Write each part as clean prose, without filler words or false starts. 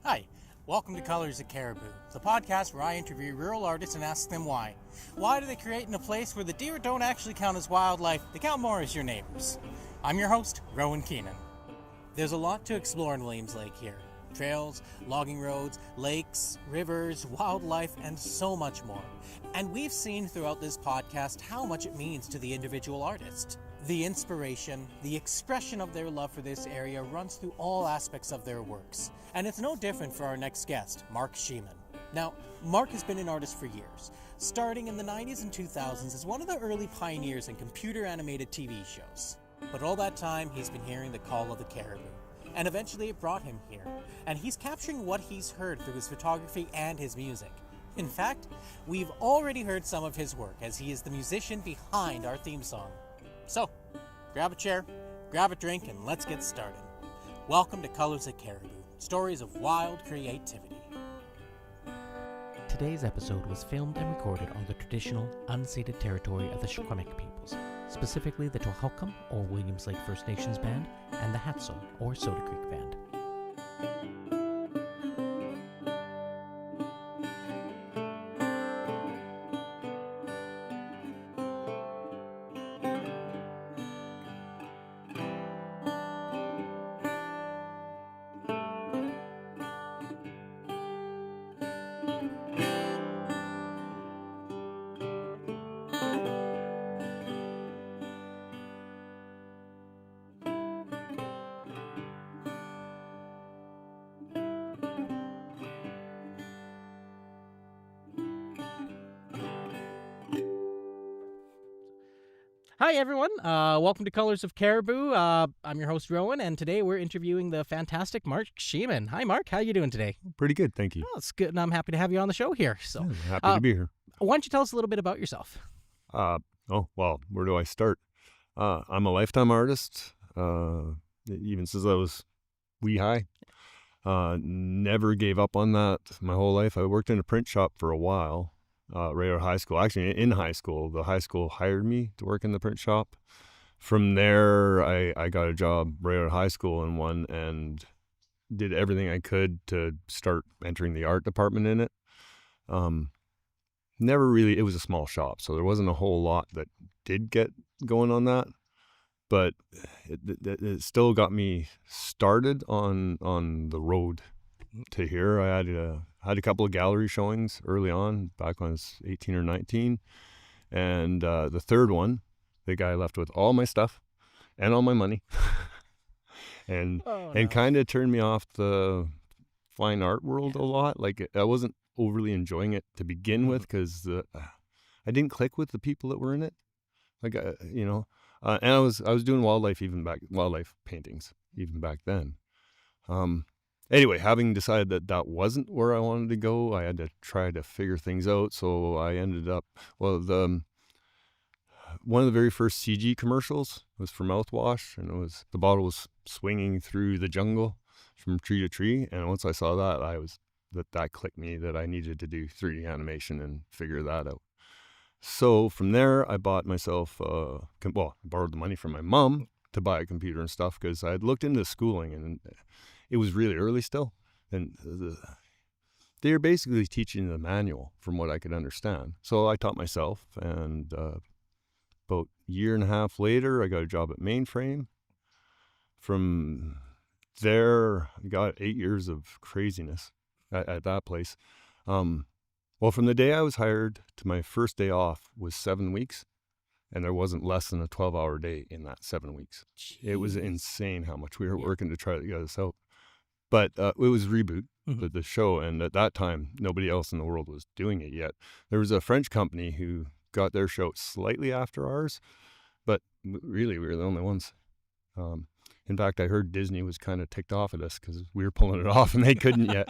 Hi, welcome to Colors of Cariboo, the podcast where I interview rural artists and ask them why. Why do they create in a place where the deer don't actually count as wildlife, they count more as your neighbors? I'm your host, Rohan. There's a lot to explore in Williams Lake here. Trails, logging roads, lakes, rivers, wildlife, and so much more. And we've seen throughout this podcast how much it means to the individual artist. The inspiration, the expression of their love for this area runs through all aspects of their works. And it's no different for our next guest, Mark Schiemann. Now, Mark has been an artist for years, starting in the 90s and 2000s as one of the early pioneers in computer-animated TV shows. But all that time, he's been hearing the call of the caribou. And eventually it brought him here. And he's capturing what he's heard through his photography and his music. In fact, we've already heard some of his work as he is the musician behind our theme song. So, grab a chair, grab a drink, and let's get started. Welcome to Colors of Cariboo, stories of wild creativity. Today's episode was filmed and recorded on the traditional, unceded territory of the Schiemann peoples, specifically the Tohokum, or Williams Lake First Nations Band, and the Hatso, or Soda Creek Band. Hi everyone, welcome to Colors of Cariboo. I'm your host Rohan, and today we're interviewing the fantastic Mark Schiemann. Hi Mark, how are you doing today? Pretty good, thank you. Oh, it's good, and I'm happy to have you on the show here. So, Happy to be here. Why don't you tell us a little bit about yourself? Where do I start? I'm a lifetime artist, even since I was wee high. Never gave up on that my whole life. I worked in a print shop for a while. Right out of high school. Actually, in high school, the high school hired me to work in the print shop. From there, I got a job right out of high school in one and did everything I could to start entering the art department in it. Never really, it was a small shop, so there wasn't a whole lot that did get going on that. But it still got me started on the road to here. I had a couple of gallery showings early on, back when I was 18 or 19. And the third one, the guy left with all my stuff and all my money and kind of turned me off the fine art world a lot. Like, I wasn't overly enjoying it to begin with because I didn't click with the people that were in it. Like, and I was doing wildlife paintings even back then. Anyway, having decided that wasn't where I wanted to go, I had to try to figure things out. So I ended up, one of the very first CG commercials was for mouthwash, and the bottle was swinging through the jungle from tree to tree. And once I saw that, that clicked me that I needed to do 3D animation and figure that out. So from there, I bought myself, I borrowed the money from my mom to buy a computer and stuff because I had looked into schooling and it was really early still, and they were basically teaching the manual from what I could understand. So I taught myself, and about a year and a half later, I got a job at Mainframe. From there, I got 8 years of craziness at that place. From the day I was hired to my first day off was 7 weeks, and there wasn't less than a 12-hour day in that 7 weeks. Jeez. It was insane how much we were working to try to get this out. But it was Reboot, the show, and at that time, nobody else in the world was doing it yet. There was a French company who got their show slightly after ours, but really, we were the only ones. In fact, I heard Disney was kind of ticked off at us because we were pulling it off and they couldn't yet.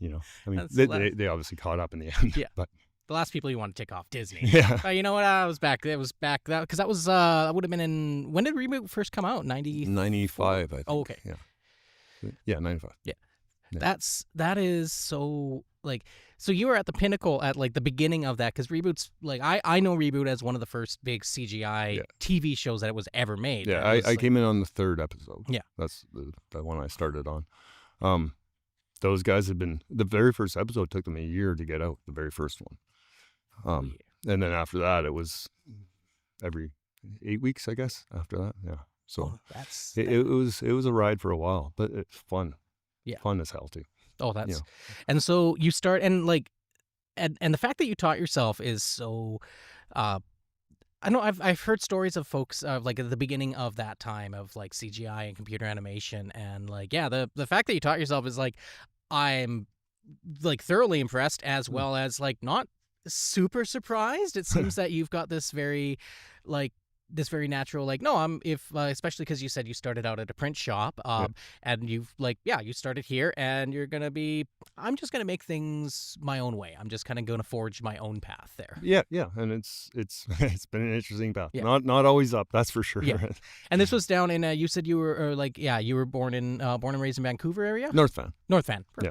They obviously caught up in the end. Yeah. But the last people you want to tick off, Disney. Yeah. You know what? It was back because that was that would have been in, when did Reboot first come out? 95, I think. Oh, okay. Yeah, 95. Yeah. Yeah. That is so like, so you were at the pinnacle at like the beginning of that, because Reboot's like, I know Reboot as one of the first big CGI Yeah. TV shows that it was ever made. Yeah, That was, I like, came in on the 3rd episode. Yeah. That's the one I started on. Those guys had been, the very first episode took them a year to get out, the very first one. And then after that, it was every 8 weeks, I guess, after that. Yeah. So it was a ride for a while, but it's fun. Yeah. Fun as hell too. Oh, that's, Yeah. and so you start, and like, and the fact that you taught yourself is so, I know I've heard stories of folks like at the beginning of that time of like CGI and computer animation, and like, yeah, the fact that you taught yourself is like, I'm like thoroughly impressed, as well as like not super surprised. It seems that you've got this very like, this very natural, like, no, I'm, if especially because you said you started out at a print shop, and you've like, yeah, you started here, and you're gonna be, I'm just gonna make things my own way. I'm just kind of gonna forge my own path there. Yeah, and it's it's been an interesting path. Yeah. Not always up, that's for sure. Yeah. And this was down in you said you were like, yeah, you were born and raised in Vancouver area. North Van. North Van. Yeah.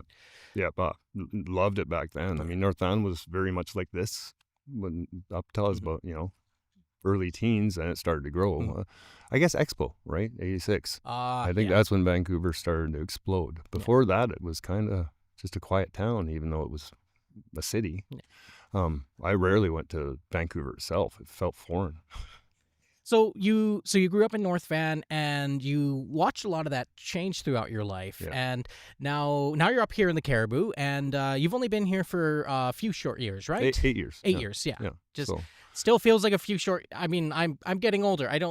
Yeah, but loved it back then. I mean, North Van was very much like this when up till I was about, early teens, and it started to grow. I guess Expo, right? 86. I think that's when Vancouver started to explode. Before that, it was kind of just a quiet town, even though it was a city. Yeah. I rarely went to Vancouver itself. It felt foreign. So you grew up in North Van, and you watched a lot of that change throughout your life. Yeah. And now you're up here in the Cariboo, and you've only been here for a few short years, right? 8 years. 8 years, yeah. Yeah. Just so. still feels like a few short. I mean, I'm getting older. 8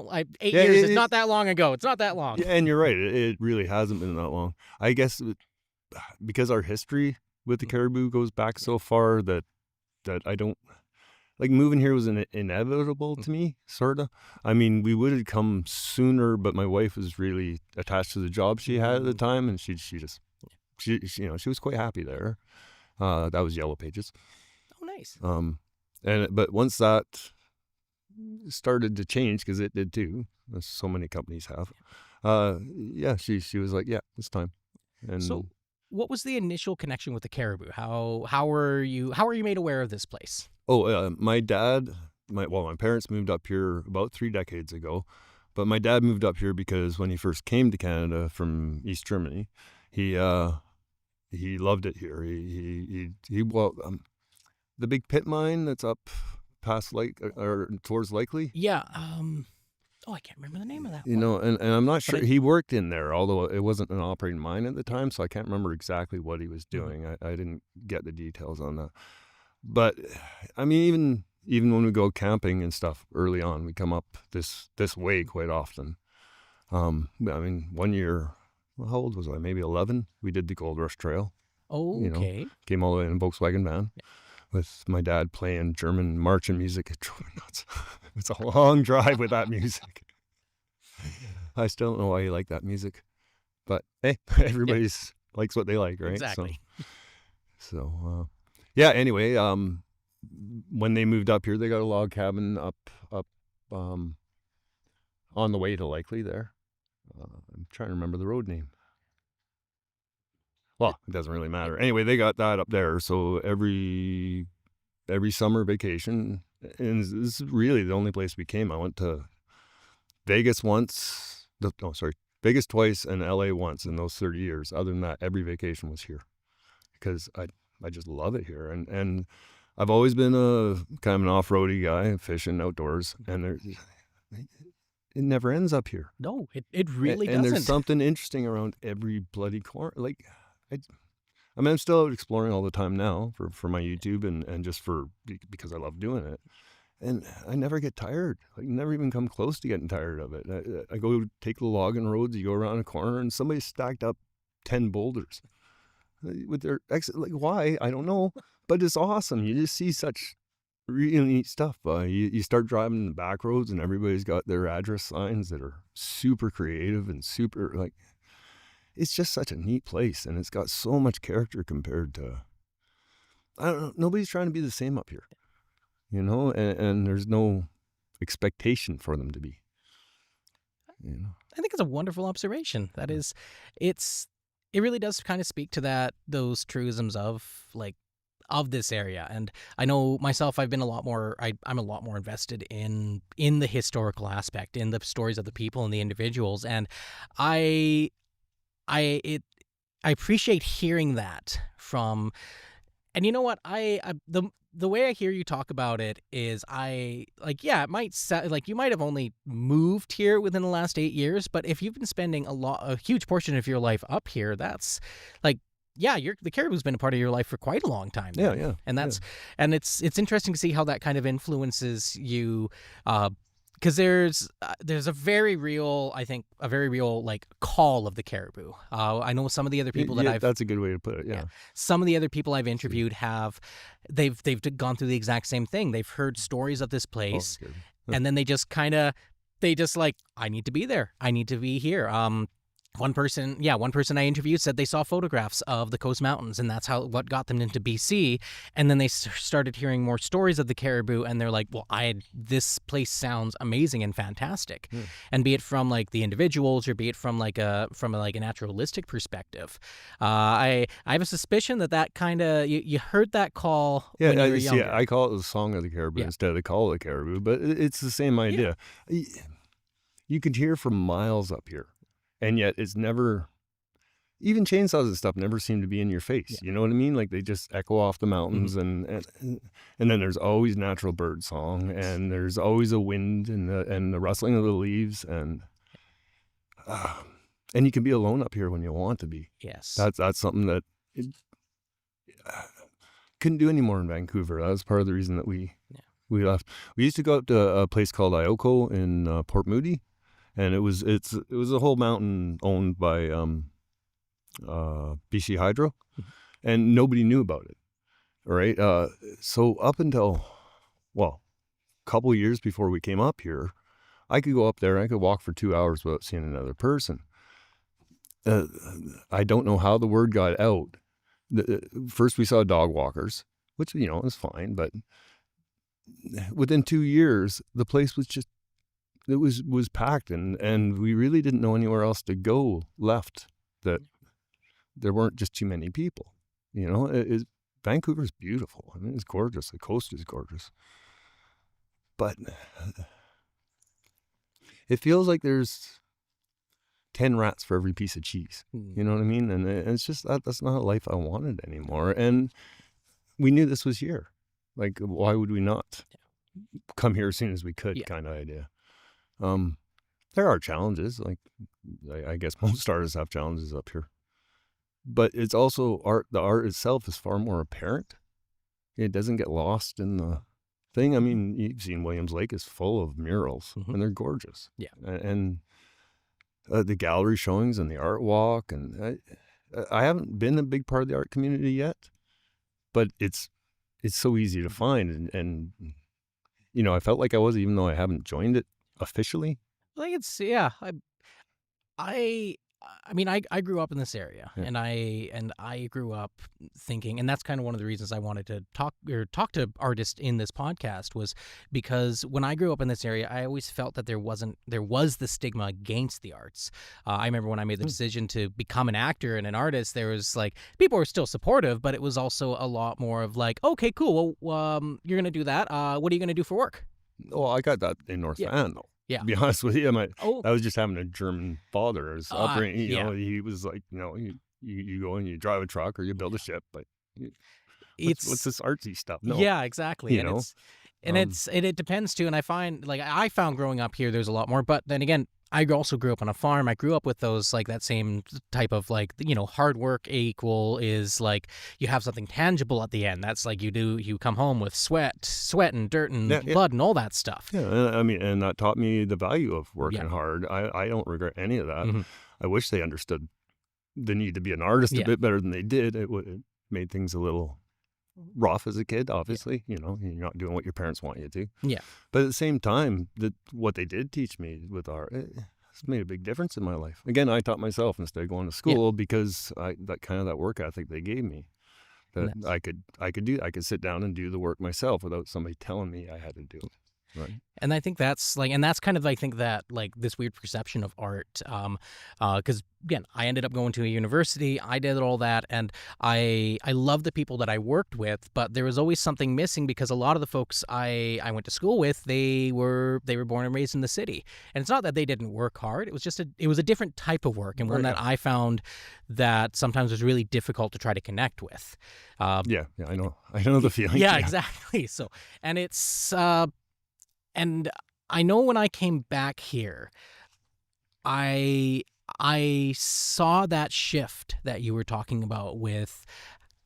years is not that long ago. It's not that long. Yeah, and you're right. It really hasn't been that long. I guess because our history with the Cariboo goes back so far that I don't. Like, moving here was inevitable to me, sort of. I mean, we would have come sooner, but my wife was really attached to the job she had at the time, and she was quite happy there. That was Yellow Pages. Oh, nice. But once that started to change, because it did too, as so many companies have. She was like, yeah, it's time. And so, what was the initial connection with the Cariboo? How were you made aware of this place? Oh, my dad, my parents moved up here about 3 decades ago, but my dad moved up here because when he first came to Canada from East Germany, he loved it here. The big pit mine that's up past or towards Likely. Yeah. I can't remember the name of that. And I'm not sure he worked in there, although it wasn't an operating mine at the time, so I can't remember exactly what he was doing. I didn't get the details on that. But I mean, even when we go camping and stuff early on, we come up this way quite often. I mean, one year, how old was I? Maybe 11. We did the Gold Rush Trail. Oh, okay. Came all the way in a Volkswagen van with my dad playing German marching music. It drove me nuts. It's a long drive with that music. I still don't know why you like that music, but hey, everybody's likes what they like, right? Exactly. So anyway, when they moved up here, they got a log cabin up on the way to Likely there. I'm trying to remember the road name. Well, it doesn't really matter. Anyway, they got that up there. So every summer vacation, and this is really the only place we came. I went to Vegas once. Vegas twice and LA once in those 30 years. Other than that, every vacation was here because I just love it here. And I've always been a kind of an off-roady guy, fishing outdoors, and it never ends up here. No, it really doesn't. And there's something interesting around every bloody corner. Like, I'm still out exploring all the time now for my YouTube and just because I love doing it. And I never get tired. I never even come close to getting tired of it. I go take the logging roads, you go around a corner, and somebody stacked up 10 boulders with their like, why? I don't know. But it's awesome. You just see such really neat stuff. You start driving the back roads, and everybody's got their address signs that are super creative and super, like, it's just such a neat place, and it's got so much character compared to, I don't know, nobody's trying to be the same up here. And there's no expectation for them to be. I think it's a wonderful observation. That is, it's it really does kind of speak to those truisms of this area. And I know myself, I'm a lot more invested in the historical aspect, in the stories of the people and the individuals. And I I it I appreciate hearing that from. And you know what? The way I hear you talk about it is yeah, it might sound like you might have only moved here within the last 8 years, but if you've been spending a huge portion of your life up here, that's like, yeah, the Caribou's been a part of your life for quite a long time now. Yeah. And it's interesting to see how that kind of influences you, because there's a very real, I think, a very real like call of the Caribou. I know some of the other people that's a good way to put it. Yeah. Some of the other people I've interviewed they've gone through the exact same thing. They've heard stories of this place, and then they just like, I need to be there. I need to be here. One person I interviewed said they saw photographs of the Coast Mountains, and that's what got them into BC. And then they started hearing more stories of the Caribou, and they're like, well, this place sounds amazing and fantastic. And be it from like the individuals, or be it from like a naturalistic perspective, I have a suspicion that kind of you heard that call when you were younger. Yeah, I call it the Song of the Caribou instead of the Call of the Caribou, but it's the same idea. You could hear for miles up here. And yet it's never, even chainsaws and stuff never seem to be in your face. Yeah. You know what I mean? Like they just echo off the mountains, and then there's always natural bird song, and there's always a wind and the rustling of the leaves, and you can be alone up here when you want to be. Yes. That's something that couldn't do anymore in Vancouver. That was part of the reason that we left. We used to go up to a place called Ioko in Port Moody. And it was a whole mountain owned by BC Hydro, and nobody knew about it. All right, so up until a couple of years before we came up here, I could go up there and I could walk for 2 hours without seeing another person. I don't know how the word got out. First we saw dog walkers, which is fine, but within 2 years the place was just. It was packed, and we really didn't know anywhere else to go left. That there weren't just too many people. Vancouver's beautiful. I mean, it's gorgeous. The coast is gorgeous, but it feels like there's 10 rats for every piece of cheese. You know what I mean? And it's just that's not a life I wanted anymore. And we knew this was here. Like, why would we not come here as soon as we could? Kind of idea. There are challenges, like I guess most artists have challenges up here, but it's also art. The art itself is far more apparent. It doesn't get lost in the thing. I mean, you've seen Williams Lake is full of murals, and they're gorgeous. Yeah, and the gallery showings and the art walk, and I haven't been a big part of the art community yet, but it's so easy to find, and I felt like I was, even though I haven't joined it officially. I think it's I mean, I grew up in this area, and I grew up thinking, and that's kind of one of the reasons I wanted to talk to artists in this podcast, was because when I grew up in this area, I always felt that there was the stigma against the arts. I remember when I made the decision to become an actor and an artist, there was like, people were still supportive, but it was also a lot more of like, okay, cool, well, you're gonna do that. What are you gonna do for work? Well, I got that in North Van, though. Yeah. To be honest with you, I was just having a German father as upbringing. He was like, you go and you drive a truck or you build a ship, but what's this artsy stuff? No. Yeah, exactly. It depends too. And I found growing up here, there's a lot more. But then again, I also grew up on a farm. I grew up with those, like, that same type of, like, hard work equal is like you have something tangible at the end. That's like you come home with sweat and dirt and blood and all that stuff. Yeah, I mean, and that taught me the value of working hard. I don't regret any of that. I wish they understood the need to be an artist a bit better than they did. It made things a little rough as a kid, obviously. You're not doing what your parents want you to. Yeah. But at the same time, what they did teach me with art, it's made a big difference in my life. Again, I taught myself instead of going to school because that work ethic they gave me, that I could sit down and do the work myself without somebody telling me I had to do it. Right. And I think that's like, and that's kind of, I think that like this weird perception of art. Because again, I ended up going to a university, I did all that, and I love the people that I worked with, but there was always something missing because a lot of the folks I went to school with, they were born and raised in the city. And it's not that they didn't work hard, it was just it was a different type of work, and one that I found that sometimes was really difficult to try to connect with. I know the feeling. Yeah, exactly. So, and it's and I know when I came back here, I saw that shift that you were talking about with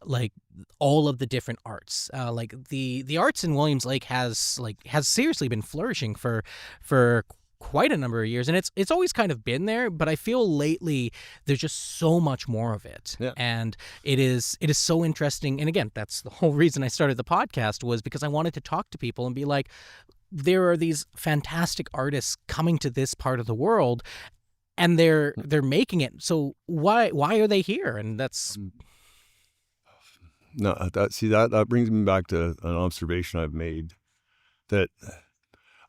like all of the different arts. Like the arts in Williams Lake has seriously been flourishing for quite a number of years, and it's always kind of been there, but I feel lately there's just so much more of it. Yeah. And it is so interesting. And again, that's the whole reason I started the podcast, was because I wanted to talk to people and be like, there are these fantastic artists coming to this part of the world, and they're making it. So why are they here? And that's that brings me back to an observation I've made, that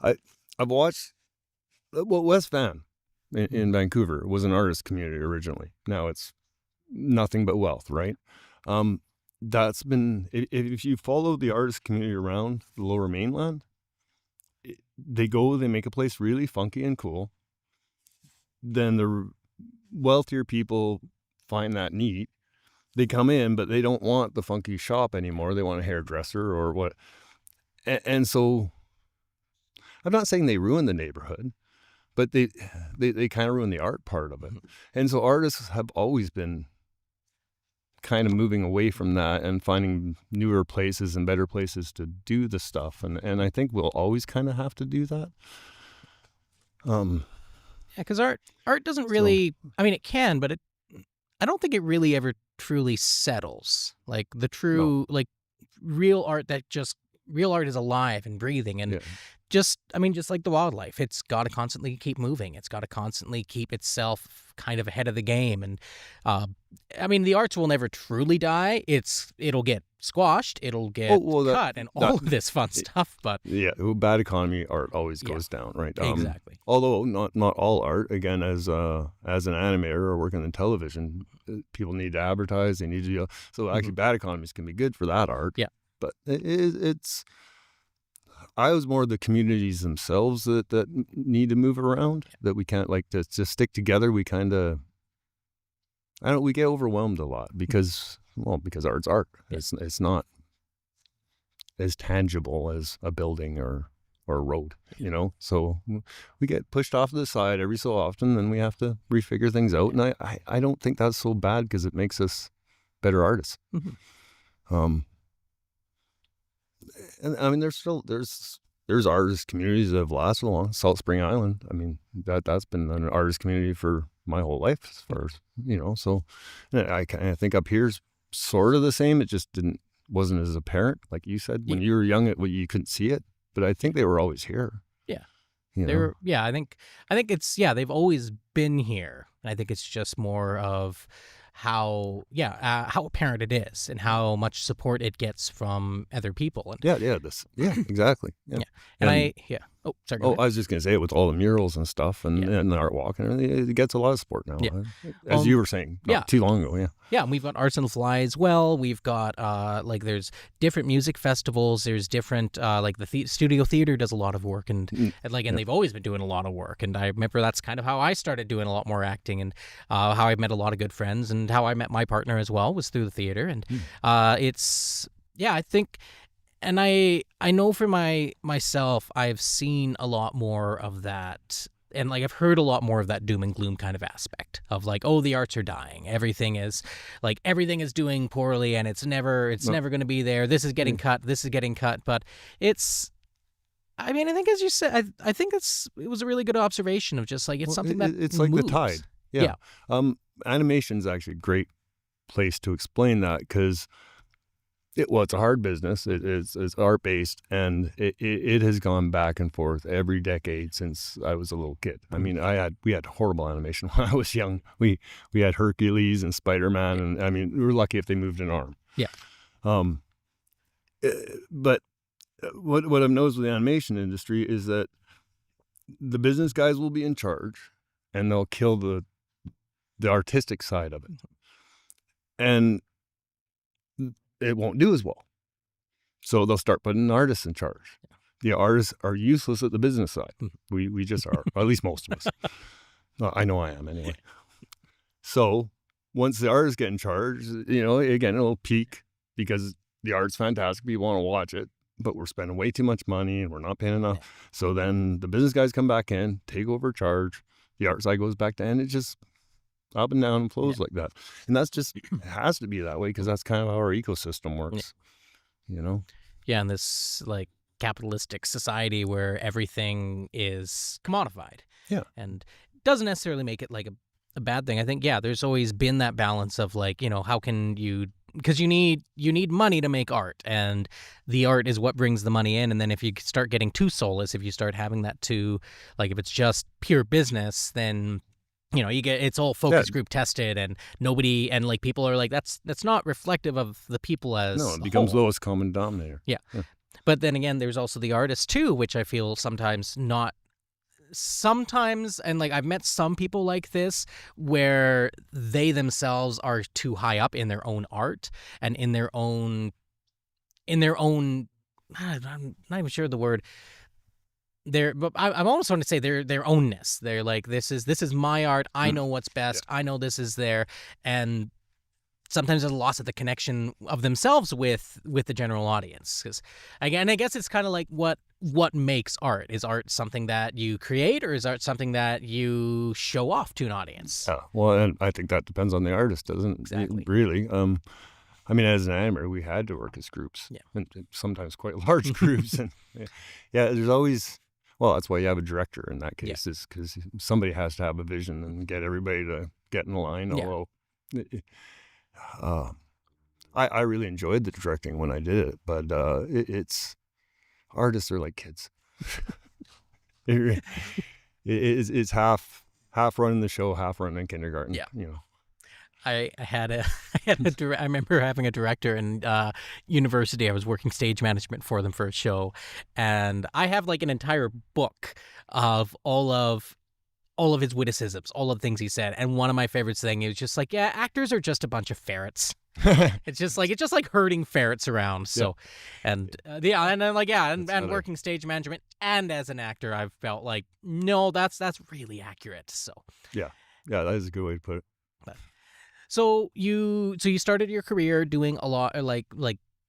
I've watched. Well, West Van in Vancouver was an artist community originally. Now it's nothing but wealth, right? That's been, if you follow the artist community around the Lower Mainland, they make a place really funky and cool. Then the wealthier people find that neat. They come in, but they don't want the funky shop anymore. They want a hairdresser or what. And so I'm not saying they ruin the neighborhood, but they kind of ruin the art part of it. And so artists have always been kind of moving away from that and finding newer places and better places to do the stuff. And I think we'll always kind of have to do that. Yeah, because art doesn't really, I mean, it can, but I don't think it really ever truly settles. Like the true, like real art real art is alive and breathing, and just like the wildlife, it's got to constantly keep moving. It's got to constantly keep itself kind of ahead of the game. And the arts will never truly die. It'll get squashed, it'll get cut, and all of this fun stuff. But bad economy art always goes down, right? Exactly. Although not all art. Again, as an animator or working in television, people need to advertise. They need to so actually bad economies can be good for that art. Yeah. But I was more the communities themselves that need to move around, that we can't to stick together. We kind of, we get overwhelmed a lot because art's art. Yeah. It's not as tangible as a building or a road, so we get pushed off to the side every so often, and we have to refigure things out. And I don't think that's so bad, because it makes us better artists. Mm-hmm. And I mean, there's artist communities that have lasted long. Salt Spring Island, I mean, that's been an artist community for my whole life, as far as So, I kind of think up here's sort of the same. It just wasn't as apparent, like you said, when you were young. You couldn't see it, but I think they were always here. Yeah, they were. Yeah, I think it's they've always been here, and I think it's just more of how apparent it is and how much support it gets from other people. And exactly. And I was just gonna say, with all the murals and stuff and the art walk and everything, it gets a lot of support now. As you were saying not too long ago. And we've got Arts on the Fly as well. We've got there's different music festivals. There's different the Studio Theater does a lot of work, and they've always been doing a lot of work. And I remember that's kind of how I started doing a lot more acting, and how I met a lot of good friends, and how I met my partner as well was through the theater. And I think, and I know for myself, I've seen a lot more of that, and I've heard a lot more of that doom and gloom kind of aspect of the arts are dying, everything is doing poorly, and it's never going to be there. This is getting cut. But I think, as you said, I think it was a really good observation of just it's something that it's moves. like the tide. Yeah. Animation is actually a great place to explain that, because it's a hard business. It's art based, and it has gone back and forth every decade since I was a little kid. I mean, we had horrible animation when I was young. We had Hercules and Spider-Man, and I mean, we were lucky if they moved an arm. Yeah. But what I've noticed with the animation industry is that the business guys will be in charge, and they'll kill the artistic side of it, and it won't do as well. So they'll start putting artists in charge. The artists are useless at the business side. We just are, or at least most of us. Well, I know I am anyway. So once the artists get in charge, again, it'll peak because the art's fantastic. People want to watch it, but we're spending way too much money and we're not paying enough. So then the business guys come back in, take over charge. The art side goes back down. It just up and down and flows like that. And that's just, it has to be that way because that's kind of how our ecosystem works, Yeah, in this like capitalistic society where everything is commodified. Yeah. And doesn't necessarily make it like a bad thing. I think, there's always been that balance of like, how can you, because you need money to make art, and the art is what brings the money in. And then if you start getting too soulless, if you start having that too, like if it's just pure business, then you get, it's all focus group tested, and nobody, and like people are like, that's not reflective of the people as no, it becomes lowest common denominator. Yeah. But then again, there's also the artist too, which I feel sometimes, and like I've met some people like this where they themselves are too high up in their own art and in their own, I'm not even sure the word. But I'm almost going to say their ownness. They're like, this is my art. I know what's best. I know this is there, and sometimes there's a loss of the connection of themselves with the general audience. Because again, I guess it's kind of like what makes art. Is art something that you create, or is art something that you show off to an audience? Well, and I think that depends on the artist, doesn't it? Exactly. Really. I mean, as an animator, we had to work as groups, and sometimes quite large groups. And there's always. Well, that's why you have a director in that case, is because somebody has to have a vision and get everybody to get in line. Although, I really enjoyed the directing when I did it, but it's artists are like kids. It's half running the show, half running kindergarten. Yeah. I remember having a director in university. I was working stage management for them for a show, and I have like an entire book of all of his witticisms, all of the things he said. And one of my favorites thing is just like, actors are just a bunch of ferrets. It's just like herding ferrets around. So, and I'm like, and working stage management and as an actor, I've felt like, no, that's really accurate. So yeah, that is a good way to put it. So you started your career doing a lot, like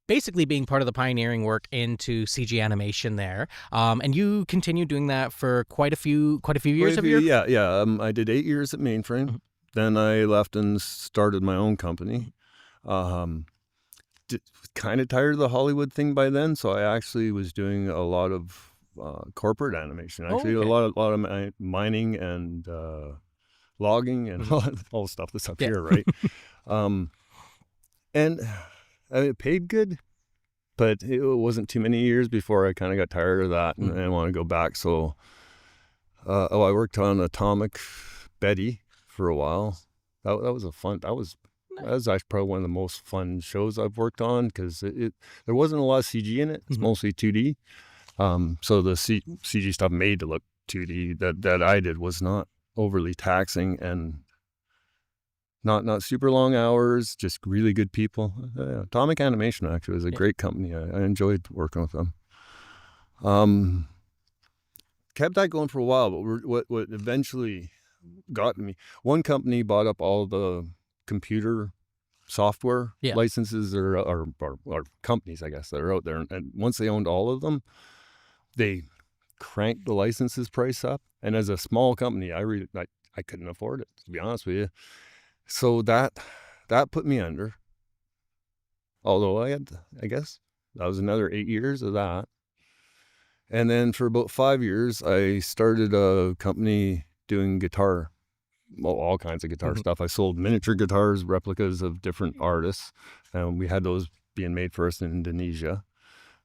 basically being part of the pioneering work into CG animation there, and you continued doing that for quite a few years of your. I did 8 years at Mainframe. Mm-hmm. Then I left and started my own company. Kind of tired of the Hollywood thing by then, so I actually was doing a lot of corporate animation. Actually, a lot of mining and. Logging and all the stuff that's up here, right? And I mean, it paid good, but it wasn't too many years before I kind of got tired of that and want to go back. So, I worked on Atomic Betty for a while. That was that was actually probably one of the most fun shows I've worked on because there wasn't a lot of CG in it. It's mostly 2D. So the CG stuff made to look 2D that I did was not overly taxing and not super long hours, just really good people. Atomic Animation actually was a great company. I enjoyed working with them. Kept that going for a while, but what eventually got me, one company bought up all the computer software licenses or companies, I guess, that are out there. And once they owned all of them, they cranked the licenses price up. And as a small company, I couldn't afford it, to be honest with you. So that put me under. Although I guess that was another 8 years of that. And then for about 5 years, I started a company doing guitar, all kinds of guitar stuff. I sold miniature guitars, replicas of different artists, and we had those being made for us in Indonesia.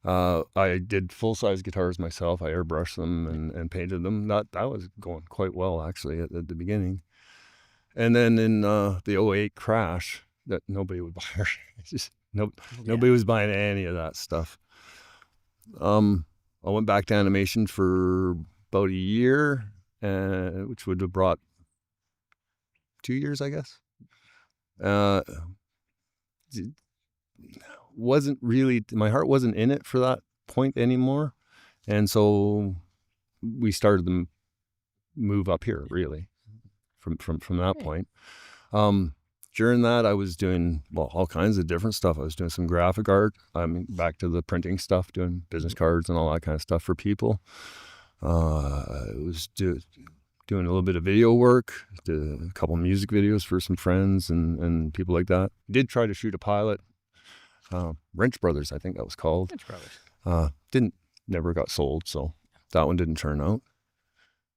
I did full-size guitars myself. I airbrushed them and painted them. That was going quite well, actually, at the beginning. And then in the 2008 crash, that nobody would buy. Nobody was buying any of that stuff. I went back to animation for about a year, which would have brought 2 years, I guess. Wasn't really, my heart wasn't in it for that point anymore. And so we started to move up here, really, from that point. During that, I was doing, all kinds of different stuff. I was doing some graphic art. I mean, back to the printing stuff, doing business cards and all that kind of stuff for people. I was doing a little bit of video work, did a couple of music videos for some friends and people like that. Did try to shoot a pilot, Wrench Brothers, I think that was called. Wrench Brothers. Never got sold, so that one didn't turn out.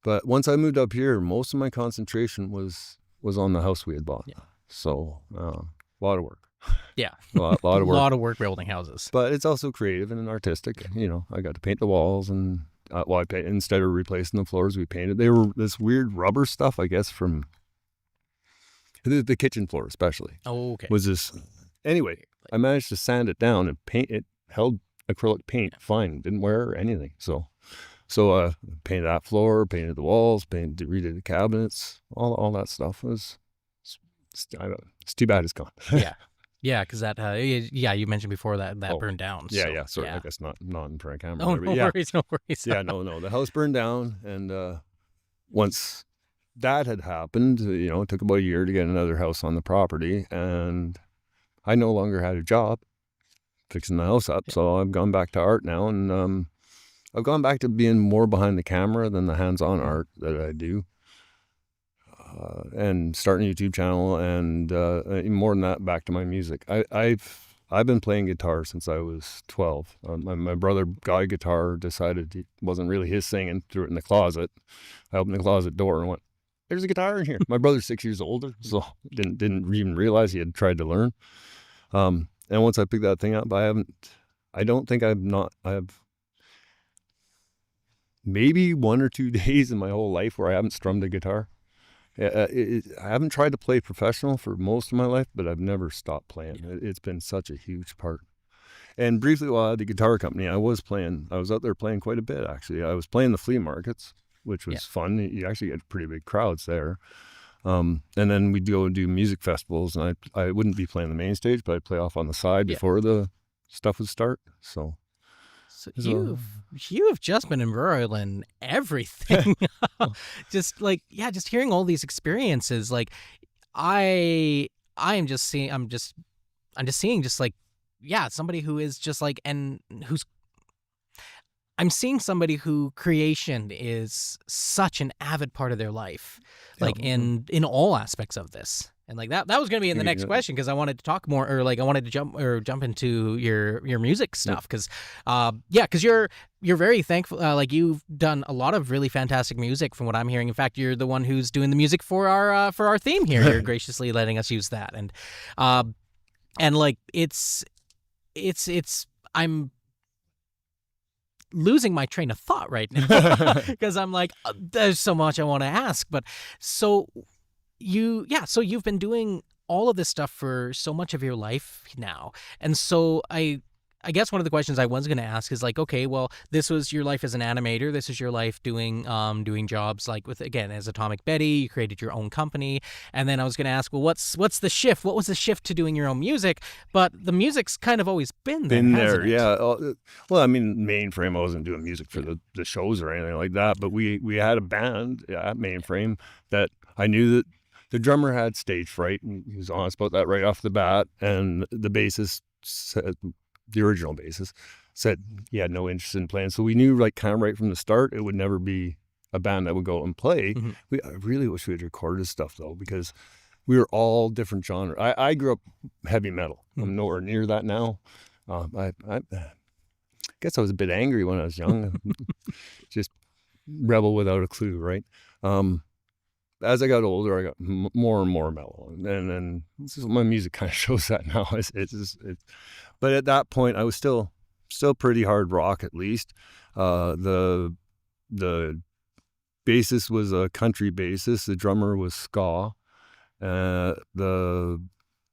But once I moved up here, most of my concentration was on the house we had bought. Yeah. So a lot of work. Yeah. A lot of work. A lot of work building houses. But it's also creative and artistic. You know, I got to paint the walls and, I paint, instead of replacing the floors, we painted. They were this weird rubber stuff, I guess, from the kitchen floor especially. Oh, okay. Was this, anyway, I managed to sand it down and paint it, held acrylic paint fine, didn't wear or anything. So painted that floor, painted the walls, redid the cabinets, all that stuff. It's too bad it's gone. Yeah. Yeah, because that, you mentioned before that burned down. Yeah, so, yeah. Sorry, I guess not in front of camera. Oh, no worries, no worries. Yeah, no. The house burned down, and once that had happened, it took about a year to get another house on the property, and I no longer had a job fixing the house up, so I've gone back to art now, and I've gone back to being more behind the camera than the hands-on art that I do. And starting a YouTube channel, and more than that, back to my music. I've been playing guitar since I was 12. My brother got a guitar, decided it wasn't really his singing, threw it in the closet. I opened the closet door and went, "There's a guitar in here." My brother's 6 years older, so didn't even realize he had tried to learn. And once I picked that thing up, I don't think I have maybe 1 or 2 days in my whole life where I haven't strummed a guitar. I haven't tried to play professional for most of my life, but I've never stopped playing. It's been such a huge part. And briefly, while I had the guitar company, I was out there playing quite a bit, actually. I was playing the flea markets, which was fun. You actually get pretty big crowds there. And then we'd go and do music festivals, and I wouldn't be playing the main stage, but I'd play off on the side before the stuff would start. So you've just been embroiling everything. Just hearing all these experiences, like I'm just seeing somebody who is just like, and I'm seeing somebody who creation is such an avid part of their life, like in all aspects of this. And like that was going to be in the next question, because I wanted to talk more, or like I wanted to jump into your music stuff, because because you're very thankful. Like you've done a lot of really fantastic music, from what I'm hearing. In fact, you're the one who's doing the music for our theme here. You're graciously letting us use that, and like it's I'm losing my train of thought right now, because I'm like, there's so much I want to ask, but so. So you've been doing all of this stuff for so much of your life now. And so I guess one of the questions I was going to ask is like, okay, well, this was your life as an animator. This is your life doing jobs like with, again, as Atomic Betty. You created your own company. And then I was going to ask, well, what's the shift? What was the shift to doing your own music? But the music's kind of always been there, hasn't it? Yeah. Well, I mean, Mainframe, I wasn't doing music for the shows or anything like that, but we had a band at Mainframe that I knew that the drummer had stage fright, and he was honest about that right off the bat. And the bassist said, the original bassist said he had no interest in playing. So we knew, like, kind of right from the start, it would never be a band that would go out and play. Mm-hmm. I really wish we had recorded stuff, though, because we were all different genres. I grew up heavy metal. Mm-hmm. I'm nowhere near that now. I guess I was a bit angry when I was young. Just rebel without a clue, right? As I got older, I got more and more mellow, and my music kind of shows that now. But at that point, I was still pretty hard rock, at least. The bassist was a country bassist. The drummer was ska. The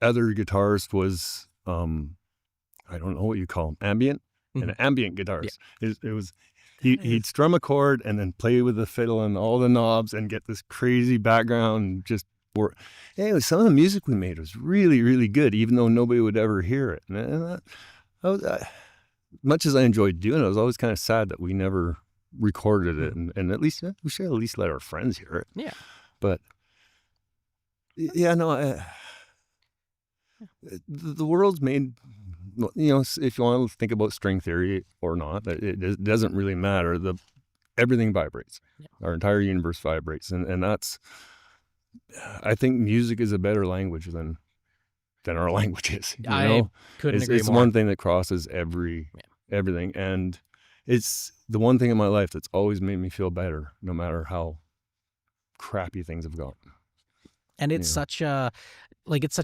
other guitarist was I don't know what you call him, ambient. and ambient guitars. Yeah. It was he'd strum a chord and then play with the fiddle and all the knobs and get this crazy background. Just hey, some of the music we made was really, really good, even though nobody would ever hear it. And much as I enjoyed doing it, I was always kind of sad that we never recorded it, and at least we should at least let our friends hear it. Yeah. But yeah, no, the world's made, if you want to think about string theory or not, it doesn't really matter. Everything vibrates. Yeah. Our entire universe vibrates, and that's, I think music is a better language than our language is. I couldn't agree more. It's one thing that crosses everything, and it's the one thing in my life that's always made me feel better, no matter how crappy things have gone. And it's such a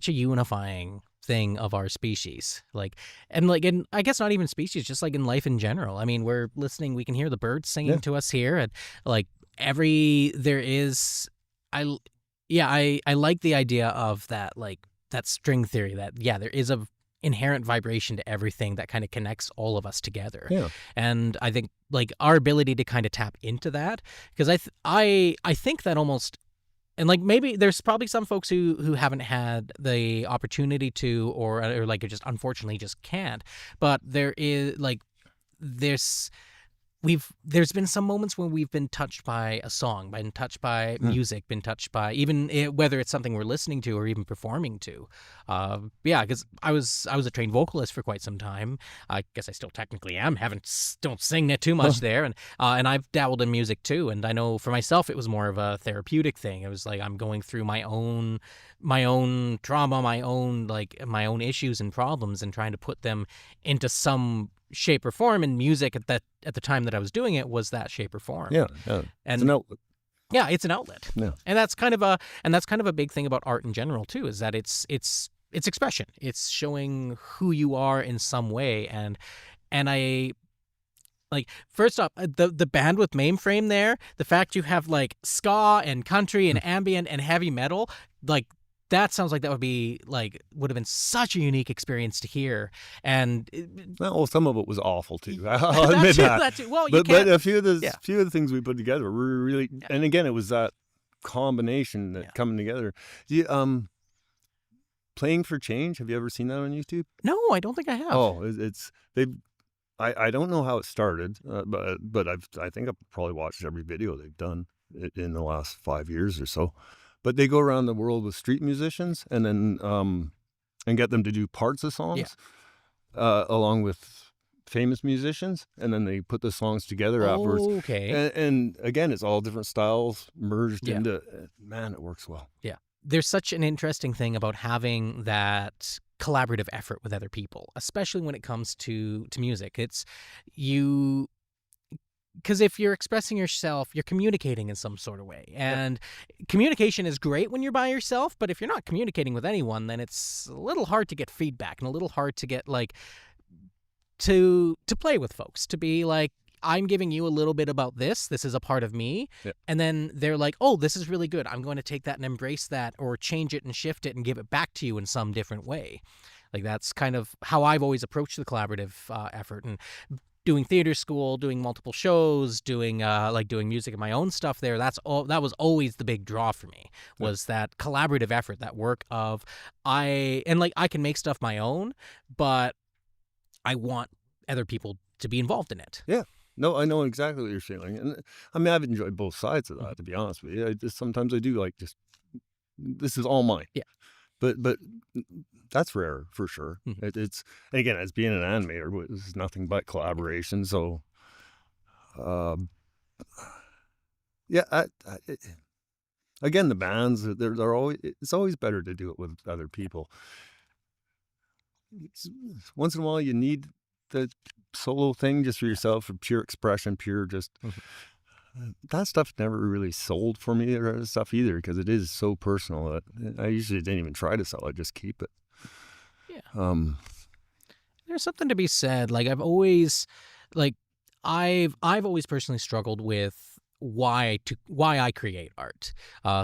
unifying thing of our species. And I guess not even species, just like in life in general. I mean, we're listening, we can hear the birds singing to us here, and I like the idea of that, that string theory, that there is a inherent vibration to everything that kind of connects all of us together. Yeah. And I think our ability to kind of tap into that, because I think that almost, and maybe there's probably some folks who haven't had the opportunity to, or just unfortunately just can't, but there is there's been some moments when we've been touched by a song, been touched by music, been touched by even whether it's something we're listening to or even performing to. Because I was a trained vocalist for quite some time. I guess I still technically am. Don't sing it too much there, and I've dabbled in music too. And I know for myself it was more of a therapeutic thing. It was I'm going through my own trauma, my own issues and problems, and trying to put them into some shape or form, and music at the time that I was doing it was that shape or form. Yeah. And it's an outlet. Yeah, it's an outlet. Yeah. And that's kind of a big thing about art in general too, is that it's expression. It's showing who you are in some way. And I first off, the band with Mainframe there, the fact you have ska and country and ambient and heavy metal, that sounds like that would have been such a unique experience to hear. And some of it was awful too. I'll admit that. Too. Well, but a few of the things we put together were really, and again, it was that combination that coming together. Playing for Change. Have you ever seen that on YouTube? No, I don't think I have. Oh, I don't know how it started, but I think I've probably watched every video they've done in the last 5 years or so. But they go around the world with street musicians and then and get them to do parts of songs along with famous musicians, and then they put the songs together afterwards. Okay. And again, it's all different styles merged into. Man, it works well. Yeah. There's such an interesting thing about having that collaborative effort with other people, especially when it comes to music. It's you. Because if you're expressing yourself, you're communicating in some sort of way. And communication is great when you're by yourself, but if you're not communicating with anyone, then it's a little hard to get feedback and a little hard to get to play with folks, to be I'm giving you a little bit about this. This is a part of me. Yep. And then they're oh, this is really good. I'm going to take that and embrace that, or change it and shift it and give it back to you in some different way. That's kind of how I've always approached the collaborative effort. And doing theater school, doing multiple shows, doing music and my own stuff there, that was always the big draw for me, was that collaborative effort, that work of I can make stuff my own, but I want other people to be involved in it. Yeah. No, I know exactly what you're saying. And I mean, I've enjoyed both sides of that, to be honest with you. Sometimes I do this is all mine. Yeah. But that's rare for sure. Mm-hmm. It's, and again, as being an animator, it's nothing but collaboration. So, again, the bands, they're always, it's always better to do it with other people. Once in a while, you need the solo thing just for yourself, for pure expression, pure just. Mm-hmm. That stuff never really sold for me or stuff either, because it is so personal that I usually didn't even try to sell it, just keep it. Yeah. There's something to be said. I've always personally struggled with why I create art.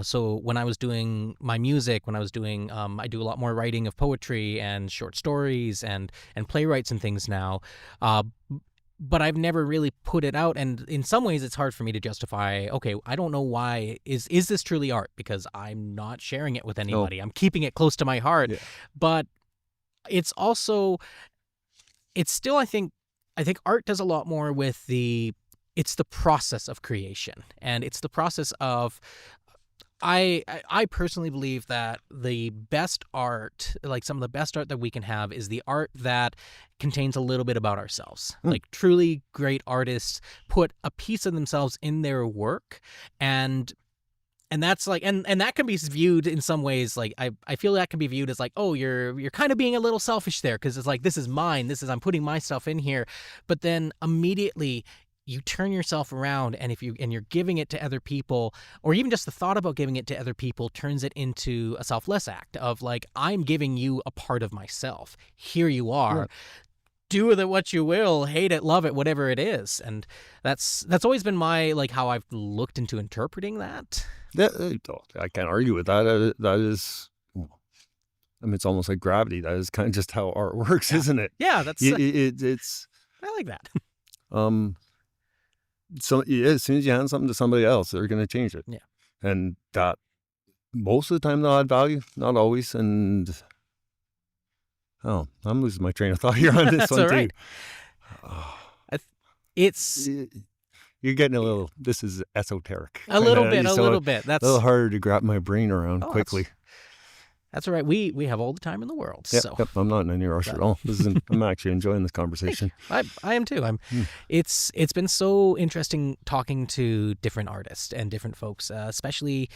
So when I was doing my music, when I was doing, I do a lot more writing of poetry and short stories and playwrights and things now. But I've never really put it out, and in some ways it's hard for me to justify, okay, I don't know why, is this truly art? Because I'm not sharing it with anybody. I'm keeping it close to my heart. Yeah. But it's also, it's still, I think art does a lot more with it's the process of creation, and it's the process of, I personally believe that the best art, like some of the best art that we can have, is the art that contains a little bit about ourselves. Like truly great artists put a piece of themselves in their work, and that's like, and that can be viewed in some ways, like I feel that can be viewed as like, oh, you're kind of being a little selfish there, because it's like, this is mine, I'm putting my stuff in here. But then immediately you turn yourself around, and you're giving it to other people, or even just the thought about giving it to other people turns it into a selfless act of like, I'm giving you a part of myself. Here you are. Yeah. Do with it what you will, hate it, love it, whatever it is. And that's always been my, like, how I've looked into interpreting that. I can't argue with that. That is, I mean, it's almost like gravity. That is kind of just how art works, isn't it? Yeah, that's it's. I like that. So as soon as you hand something to somebody else, they're going to change it. Yeah, and that most of the time they'll add value, not always. And I'm losing my train of thought here on this that's one all too. Right. It's. You're getting a little. This is esoteric. A little bit. That's a little harder to grab my brain around quickly. That's all right. We have all the time in the world. Yep, so I'm not in any rush at all. I'm actually enjoying this conversation. I am too. It's been so interesting talking to different artists and different folks, especially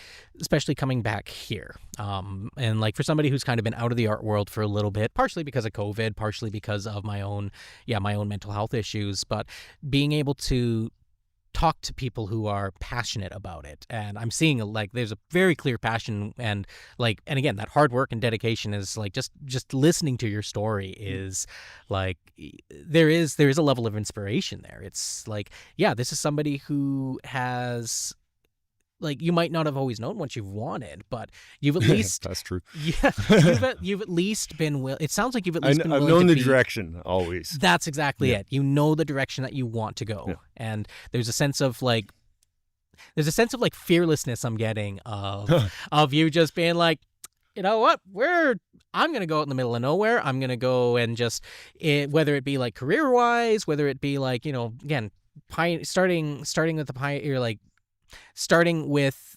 coming back here. And like for somebody who's kind of been out of the art world for a little bit, partially because of COVID, partially because of my own mental health issues, but being able to talk to people who are passionate about it, and I'm seeing like there's a very clear passion, and again, that hard work and dedication is like just listening to your story is like there is a level of inspiration there. It's like, yeah, this is somebody who has, like, you might not have always known what you've wanted, but you've at least that's true. Yeah, you've at least been it sounds like you've at least been willing I've known to the direction always. That's exactly it. You know the direction that you want to go, and there's a sense of fearlessness I'm getting of you just being like, you know what, I'm going to go out in the middle of nowhere. I'm going to go and just, whether it be like career wise, whether it be like, again, starting with the pioneer, like starting with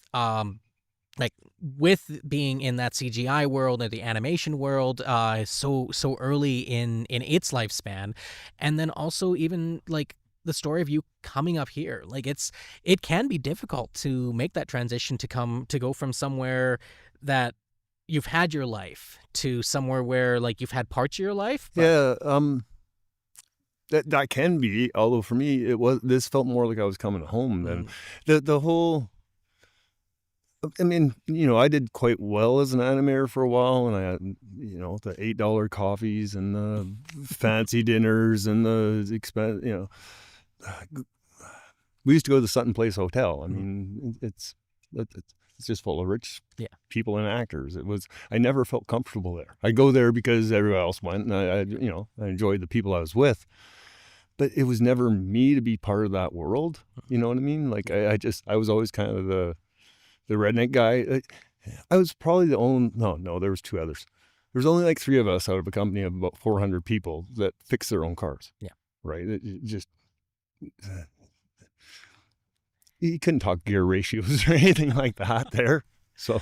with being in that CGI world or the animation world so early in its lifespan, and then also even like the story of you coming up here. Like it can be difficult to make that transition to go from somewhere that you've had your life to somewhere where like you've had parts of your life. That can be, although for me this felt more like I was coming home than the whole. I mean, I did quite well as an animator for a while, and I had, the $8 coffees and the fancy dinners and the expense. We used to go to the Sutton Place Hotel. I mean, it's just full of rich people and actors. I never felt comfortable there. I go there because everyone else went, and I enjoyed the people I was with. But it was never me to be part of that world. You know what I mean? Like I was always kind of the redneck guy. I was probably the only. No, there was two others. There was only like three of us out of a company of about 400 people that fix their own cars. Yeah. Right. It just. You couldn't talk gear ratios or anything like that there. So,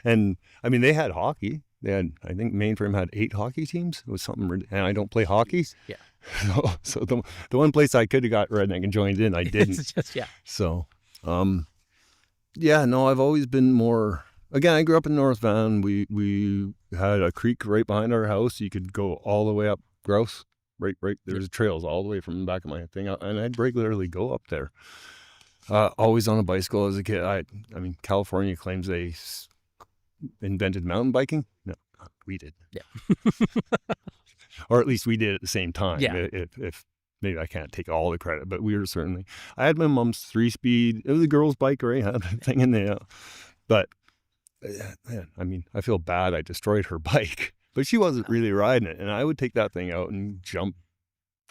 and I mean, they had hockey. They had, I think Mainframe had 8 hockey teams. It was something, and I don't play hockey. Yeah. So the one place I could have got redneck and joined in, I didn't. So, I've always been more, again, I grew up in North Van. We had a creek right behind our house. You could go all the way up Grouse, right. There's trails all the way from the back of my thing, and I'd regularly go up there. Always on a bicycle as a kid. I mean, California claims they invented mountain biking. No, we did. Yeah. Or at least we did at the same time. Yeah. If maybe I can't take all the credit, but we were certainly, I had my mom's 3-speed. It was a girl's bike, right? I had that thing in there. But man, I mean, I feel bad. I destroyed her bike, but she wasn't really riding it. And I would take that thing out and jump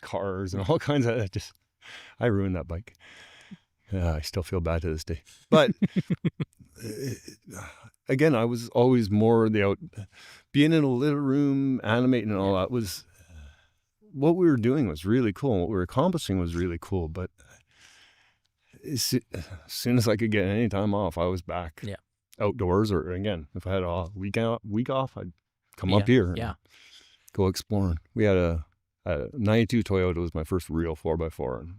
cars and all kinds of, I ruined that bike. I still feel bad to this day. But again, I was always more being in a little room, animating and all that was, what we were doing was really cool. And what we were accomplishing was really cool. But as soon as I could get any time off, I was back outdoors. Or again, if I had a week off, I'd come up here and go exploring. We had a 92 Toyota was my first real 4x4. And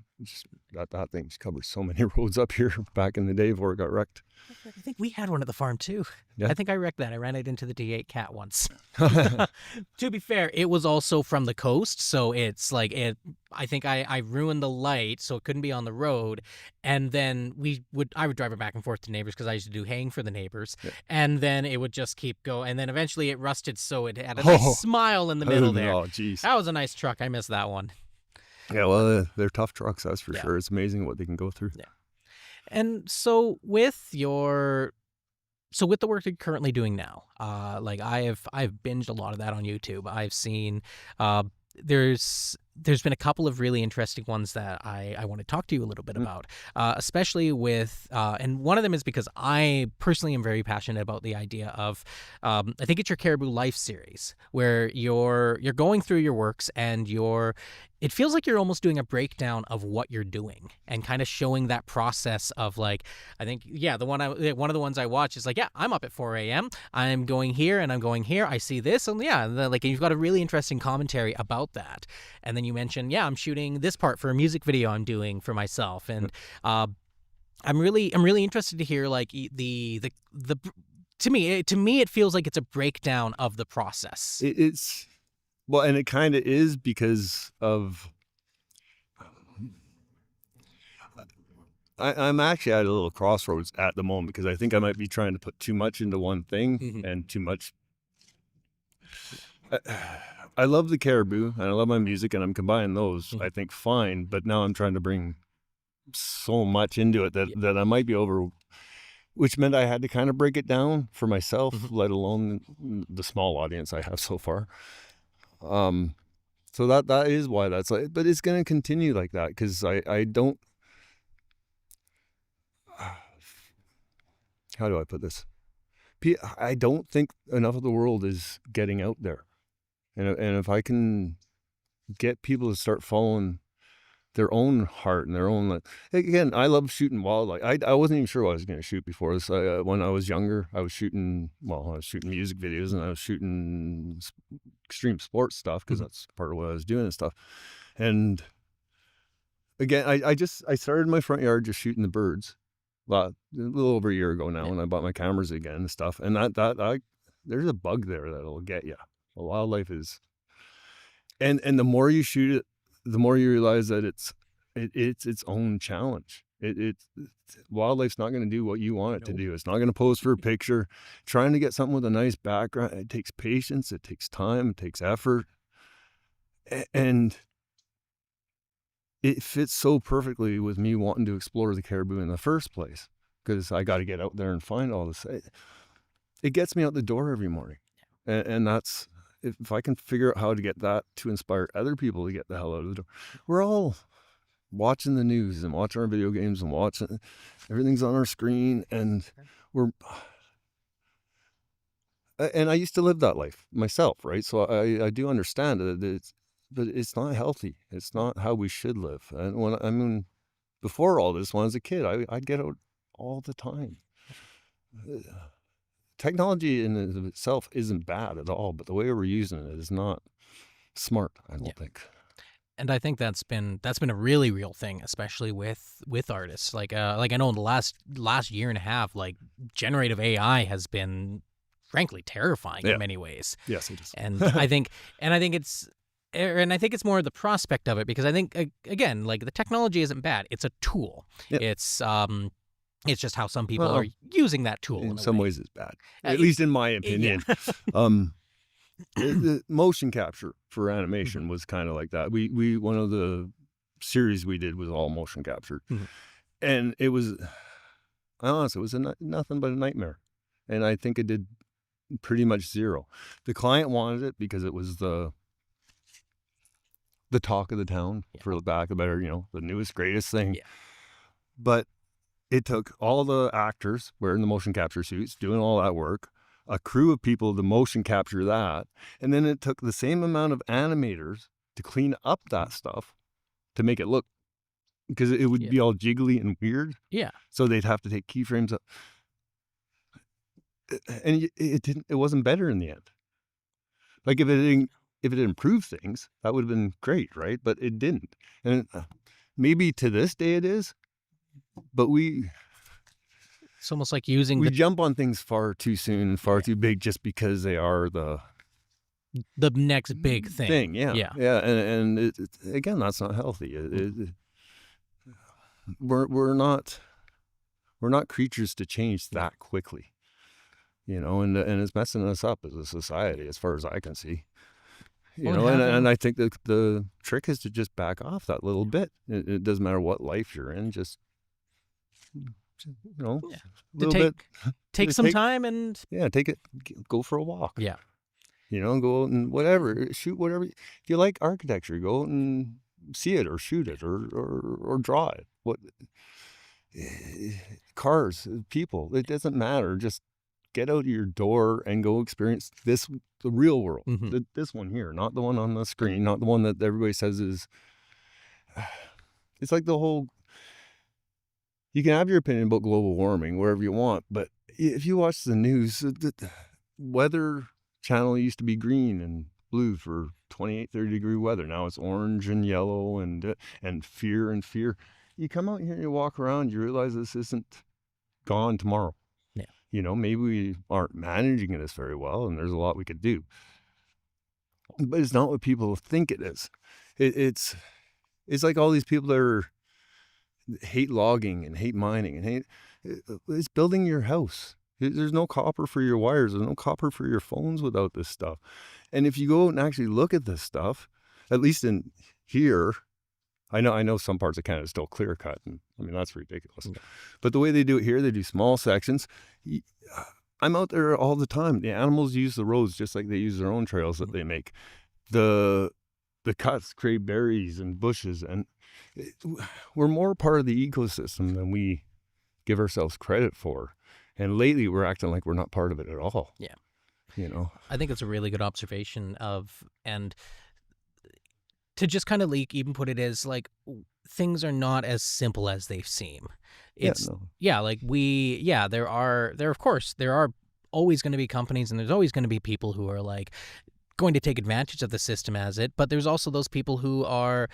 that thing just covered so many roads up here back in the day before it got wrecked. I think we had one at the farm too. Yeah. I think I wrecked that. I ran it into the D8 Cat once. To be fair, it was also from the coast, so it's like I think I ruined the light, so it couldn't be on the road. And then I would drive it back and forth to neighbors because I used to do haying for the neighbors. Yeah. And then it would just keep going. And then eventually it rusted, so it had a nice smile in the middle there. Oh, geez. That was a nice truck. I missed that one. Yeah, well, they're tough trucks, that's for sure. It's amazing what they can go through. Yeah. And so with the work you're currently doing now, like I've binged a lot of that on YouTube. I've seen there's been a couple of really interesting ones that I want to talk to you a little bit about, especially with, and one of them is because I personally am very passionate about the idea of, I think it's your Cariboo Life series, where you're going through your works and it feels like you're almost doing a breakdown of what you're doing and kind of showing that process of like, I think, one of the ones I watch is like, I'm up at 4 a.m. I'm going here and I'm going here. I see this. And and you've got a really interesting commentary about that. And then you mentioned, I'm shooting this part for a music video I'm doing for myself. And I'm really interested to hear like the to me it feels like it's a breakdown of the process. It's well, and it kind of is because of I'm actually at a little crossroads at the moment because I think I might be trying to put too much into one thing and too much. I love the Cariboo and I love my music and I'm combining those, I think, fine. But now I'm trying to bring so much into it that I might be over, which meant I had to kind of break it down for myself, let alone the small audience I have so far. So that is why that's like, but it's going to continue like that because I don't, how do I put this? I don't think enough of the world is getting out there. And if I can get people to start following their own heart and their own, again, I love shooting wildlife. I wasn't even sure what I was going to shoot before this. When I was younger, I was shooting music videos and I was shooting extreme sports stuff because that's part of what I was doing and stuff. And again, I started in my front yard just shooting the birds a little over a year ago now when I bought my cameras again and stuff. And there's a bug there that'll get you. Well, wildlife is, and the more you shoot it, the more you realize that it's its own challenge. Wildlife's not going to do what you want it to do. It's not going to pose for a picture. Trying to get something with a nice background, it takes patience, it takes time, it takes effort, and it fits so perfectly with me wanting to explore the Cariboo in the first place because I got to get out there and find all this. It gets me out the door every morning, and that's. If I can figure out how to get that to inspire other people to get the hell out of the door. We're all watching the news and watching our video games and watching everything's on our screen and I used to live that life myself, right? So I do understand it, but it's not healthy. It's not how we should live. And before all this, when I was a kid, I'd get out all the time. Technology in and of itself isn't bad at all, but the way we're using it is not smart, I don't think. And I think that's been a really real thing, especially with artists. Like I know in the last year and a half, like generative AI has been frankly terrifying in many ways. Yes, it is. And I think it's more the prospect of it because I think again, like the technology isn't bad. It's a tool. Yep. It's just how some people are using that tool. In some ways it's bad, at least in my opinion. The motion capture for animation was kind of like that. We one of the series we did was all motion captured. Mhm. And it was, honestly, it was nothing but a nightmare. And I think it did pretty much zero. The client wanted it because it was the talk of the town, for the lack of better, the newest, greatest thing. Yeah. But it took all the actors wearing the motion capture suits, doing all that work, a crew of people to motion capture that, and then it took the same amount of animators to clean up that stuff to make it look, because it would be all jiggly and weird. Yeah. So they'd have to take keyframes up. And it wasn't better in the end. Like, if it improved things, that would have been great, right? But it didn't. And maybe to this day it is, but it's almost like using we jump on things far too soon and far too big just because they are the next big thing. Yeah. And again, that's not healthy. We're not creatures to change that quickly, and it's messing us up as a society, as far as I can see. And I think that the trick is to just back off that little bit. It doesn't matter what life you're in, just take some time and take it, go for a walk. Yeah. Go out and whatever, shoot whatever. If you like architecture, go out and see it or shoot it or draw it. What cars, people, it doesn't matter. Just get out of your door and go experience the real world. Mm-hmm. This one here, not the one on the screen, not the one that everybody says is. It's like the whole. You can have your opinion about global warming wherever you want, but if you watch the news, the weather channel used to be green and blue for 28, 30 degree weather. Now it's orange and yellow and fear and fear. You come out here and you walk around, you realize this isn't gone tomorrow. Yeah. Maybe we aren't managing this very well, and there's a lot we could do. But it's not what people think it is. It's like all these people that hate logging and hate mining and it's building your house. There's no copper for your wires. There's no copper for your phones without this stuff. And if you go out and actually look at this stuff, at least in here, I know some parts of Canada is still clear cut, and I mean that's ridiculous. Yeah. But the way they do it here, they do small sections. I'm out there all the time. The animals use the roads just like they use their own trails that they make. The cuts create berries and bushes, and we're more part of the ecosystem than we give ourselves credit for. And lately, we're acting like we're not part of it at all. Yeah. I think it's a really good observation and to just kind of even put it as like things are not as simple as they seem. It's there are always going to be companies and there's always going to be people who are like going to take advantage of the system as it, but there's also those people who are,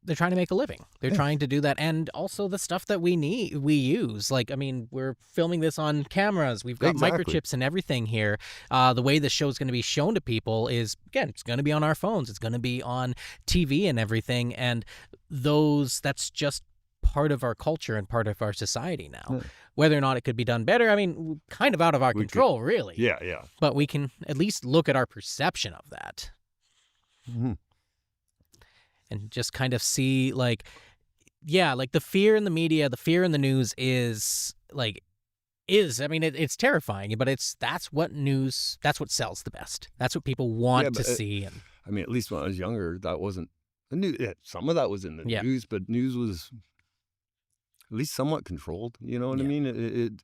they're trying to make a living. They're trying to do that. And also the stuff that we use. Like, I mean, we're filming this on cameras. We've got microchips and everything here. The way the show is going to be shown to people is, again, it's going to be on our phones. It's going to be on TV and everything. And that's just part of our culture and part of our society now. Whether or not it could be done better, I mean, kind of out of our control, really. Yeah. But we can at least look at our perception of that. Mm-hmm. And just kind of see, like the fear in the media, the fear in the news is, I mean, it's terrifying, but that's what sells the best. That's what people want to see. And I mean, at least when I was younger, that wasn't the news. Some of that was in the news, but news was at least somewhat controlled. You know what I mean?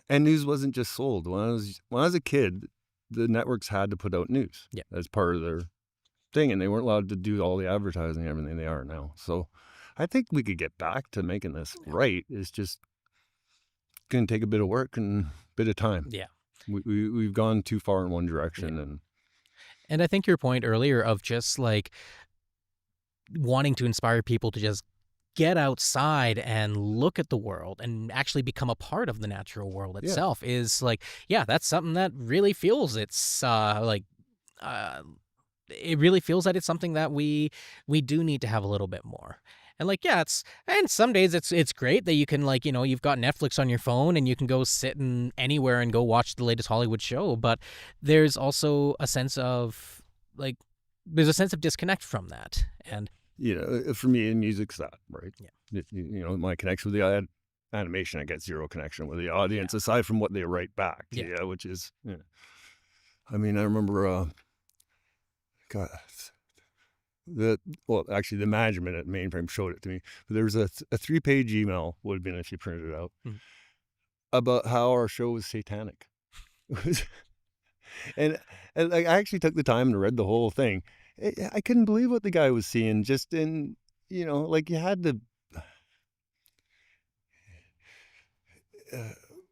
And news wasn't just sold. When I was a kid, the networks had to put out news as part of their thing, and they weren't allowed to do all the advertising and everything they are now. So I think we could get back to making this right. It's just going to take a bit of work and a bit of time. Yeah. We've gone too far in one direction. And I think your point earlier of just like wanting to inspire people to just get outside and look at the world and actually become a part of the natural world itself is like, that's something that really feels it really feels that it's something that we do need to have a little bit more. And and some days it's great that you can you've got Netflix on your phone and you can go sit anywhere and go watch the latest Hollywood show. But there's also a sense of disconnect from that. And for me, music's that, right? Yeah. My connection with the animation, I get zero connection with the audience aside from what they write back. Yeah. Which is, I mean, I remember, God, actually, the management at Mainframe showed it to me. But there was a 3-page email, would have been if you printed it out, about how our show was satanic. and I actually took the time and read the whole thing. I couldn't believe what the guy was seeing. Just in, like you had to.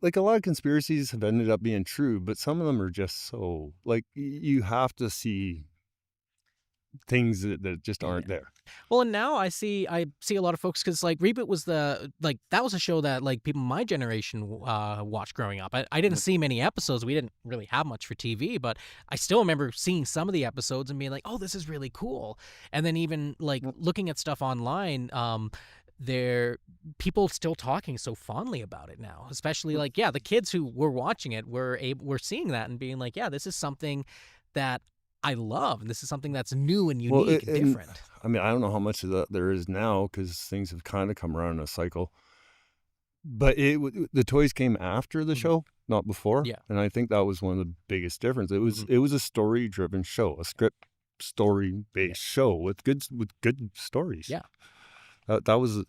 Like a lot of conspiracies have ended up being true, but some of them are just so like you have to see things that just aren't there. Well, and now I see a lot of folks, because like Reboot was that was a show that like people my generation watched growing up. I didn't see many episodes. We didn't really have much for TV, but I still remember seeing some of the episodes and being like, oh, this is really cool. And then even like looking at stuff online, there people still talking so fondly about it now, especially like the kids who were watching it were seeing that and being like, this is something that I love, and this is something that's new and unique and different. I mean, I don't know how much of that there is now because things have kind of come around in a cycle. But the toys came after the show, not before. Yeah, and I think that was one of the biggest differences. It was a story-driven show, a script story-based show with good stories. Yeah. That was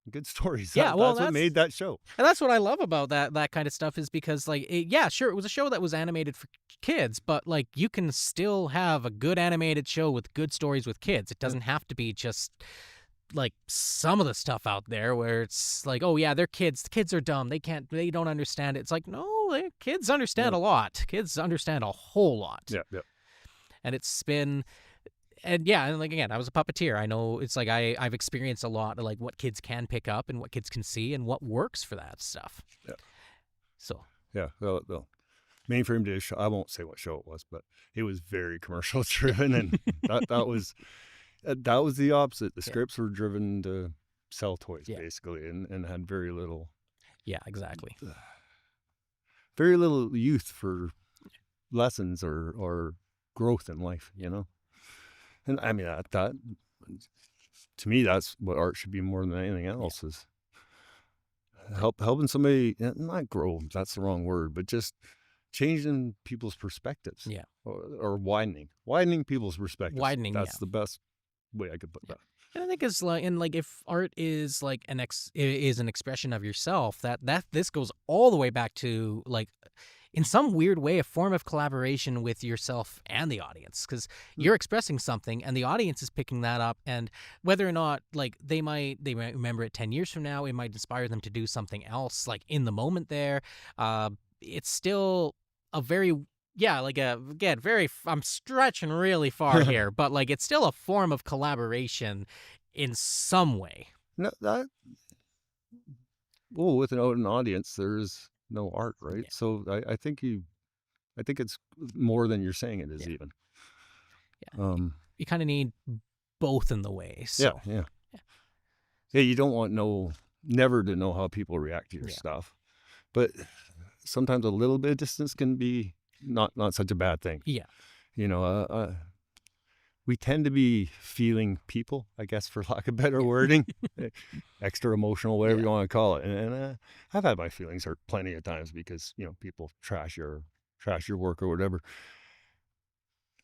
good stories. Yeah, that's what made that show. And that's what I love about that kind of stuff, is because like it was a show that was animated for kids, but like you can still have a good animated show with good stories with kids. It doesn't have to be just like some of the stuff out there where it's like, oh yeah, they're kids. The kids are dumb. They don't understand it. It's like, no, kids understand a lot. Kids understand a whole lot. Yeah. And it's been. And and like again, I was a puppeteer. I know it's like I've experienced a lot of like what kids can pick up and what kids can see and what works for that stuff. Yeah. So. Yeah. Well, Mainframe did a show. I won't say what show it was, but it was very commercial driven, and that was the opposite. The scripts were driven to sell toys basically, and had very little. Yeah, exactly. Very little youth for lessons or growth in life, And I mean, that to me, that's what art should be more than anything else, is helping somebody, not grow, that's the wrong word, but just changing people's perspectives. Yeah. Or widening people's perspectives. That's the best way I could put that. And I think it's like, if art is like is an expression of yourself, that this goes all the way back to like, in some weird way, a form of collaboration with yourself and the audience, because you're expressing something and the audience is picking that up, and whether or not like they might remember it 10 years from now, it might inspire them to do something else like in the moment there. It's still a very I'm stretching really far here, but like it's still a form of collaboration in some way. No, with an audience, there's no art, right? Yeah. So I think it's more than you're saying it is even. Yeah. You kind of need both in the way. So. Yeah. You don't want never to know how people react to your stuff, but sometimes a little bit of distance can be not such a bad thing. Yeah. We tend to be feeling people, I guess, for lack of better wording, extra emotional, whatever you want to call it. And I've had my feelings hurt plenty of times because, people trash your work or whatever.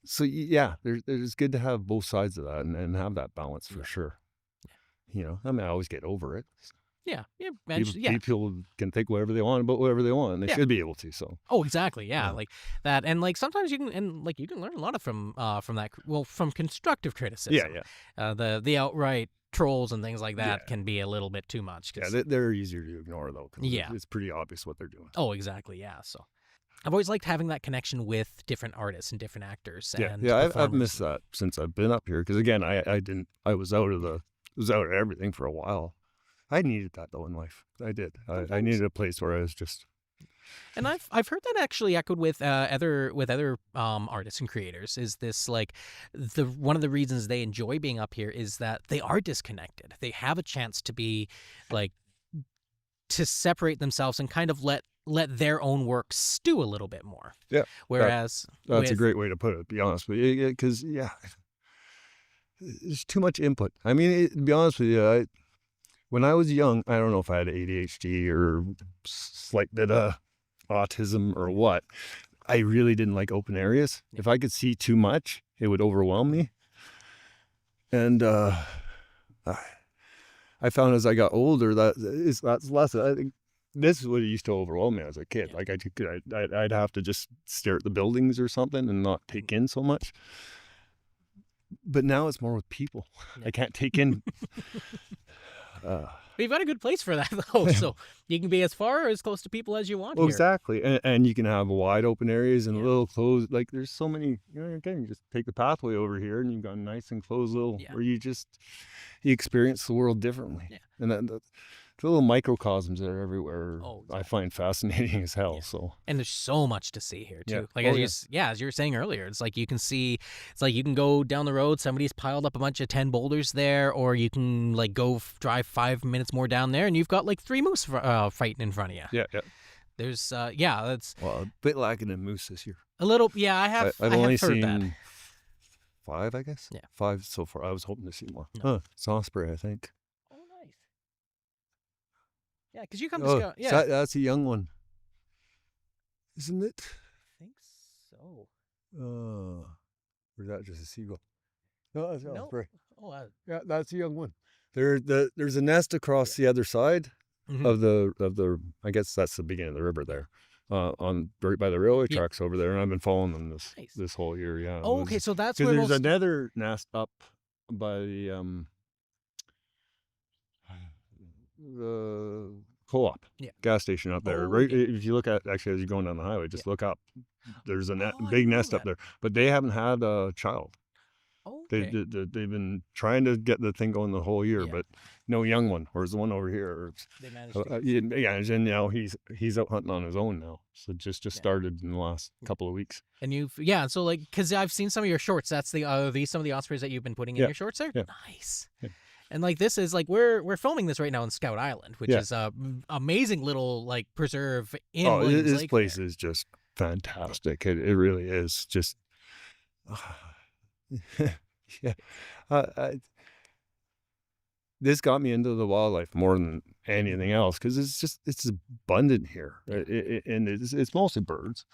So it's good to have both sides of that and have that balance for sure. I always get over it. Yeah. People can think whatever they want about whatever they want, and they should be able to. So. Oh, exactly. Yeah, like that, and like sometimes you can learn a lot from that. Well, from constructive criticism. Yeah. The outright trolls and things like that can be a little bit too much. They're easier to ignore though. It's pretty obvious what they're doing. Oh, exactly. Yeah. So. I've always liked having that connection with different artists and different actors. I've missed that since I've been up here because again, I was out of everything for a while. I needed that though in life. I did. I needed a place where I was just. And I've heard that actually echoed with other artists and creators. Is this like one of the reasons they enjoy being up here is that they are disconnected. They have a chance to be like to separate themselves and kind of let their own work stew a little bit more. Yeah. Whereas that's a great way to put it. To be honest with you, because there's too much input. I mean, to be honest with you, when I was young, I don't know if I had ADHD or slight bit of autism or what. I really didn't like open areas. If I could see too much, it would overwhelm me. And I found as I got older that's less. I think this is what it used to overwhelm me as a kid. Like I'd have to just stare at the buildings or something and not take in so much. But now it's more with people. I can't take in. You've got a good place for that, though, so you can be as far or as close to people as you want here. Exactly, and you can have wide open areas and little closed, like there's so many, again, you just take the pathway over here and you've got a nice enclosed little, where you experience the world differently. Yeah. And the little microcosms that are everywhere, I find fascinating as hell. So, and there's so much to see here too. Like as you were saying earlier, it's like you can go down the road, somebody's piled up a bunch of 10 boulders there, or you can like go drive 5 minutes more down there, and you've got like 3 moose fighting in front of you. Yeah. There's that's a bit lacking in moose this year. A little, yeah. I've only heard seen that. 5, I guess. Yeah, 5 so far. I was hoping to see more. No. It's Osprey, I think. Yeah, because you come to Scout. Yeah, that's a young one, isn't it? I think so. Or is that just a seagull? No, that's Osprey. Oh, yeah, that's a young one. There's a nest across the other side of the. I guess that's the beginning of the river there, right by the railway tracks over there, and I've been following them this whole year. Yeah. Oh, okay, so that's where there's another nest up by the co-op gas station up there, right? Okay. If you look at, actually, as you're going down the highway, just look up. There's a big nest up there, but they haven't had a child. Okay. They've been trying to get the thing going the whole year, but no young one. Whereas the one over here, they managed to and now he's out hunting on his own now. So just started in the last couple of weeks. And so like, because I've seen some of your shorts. That's some of the ospreys that you've been putting in your shorts there. Yeah. Nice. Yeah. And like this is like we're filming this right now in Scout Island, which is a amazing little like preserve in Williams this Lake place there. Is just fantastic. It really is just this got me into the wildlife more than anything else because it's abundant here, and it's mostly birds.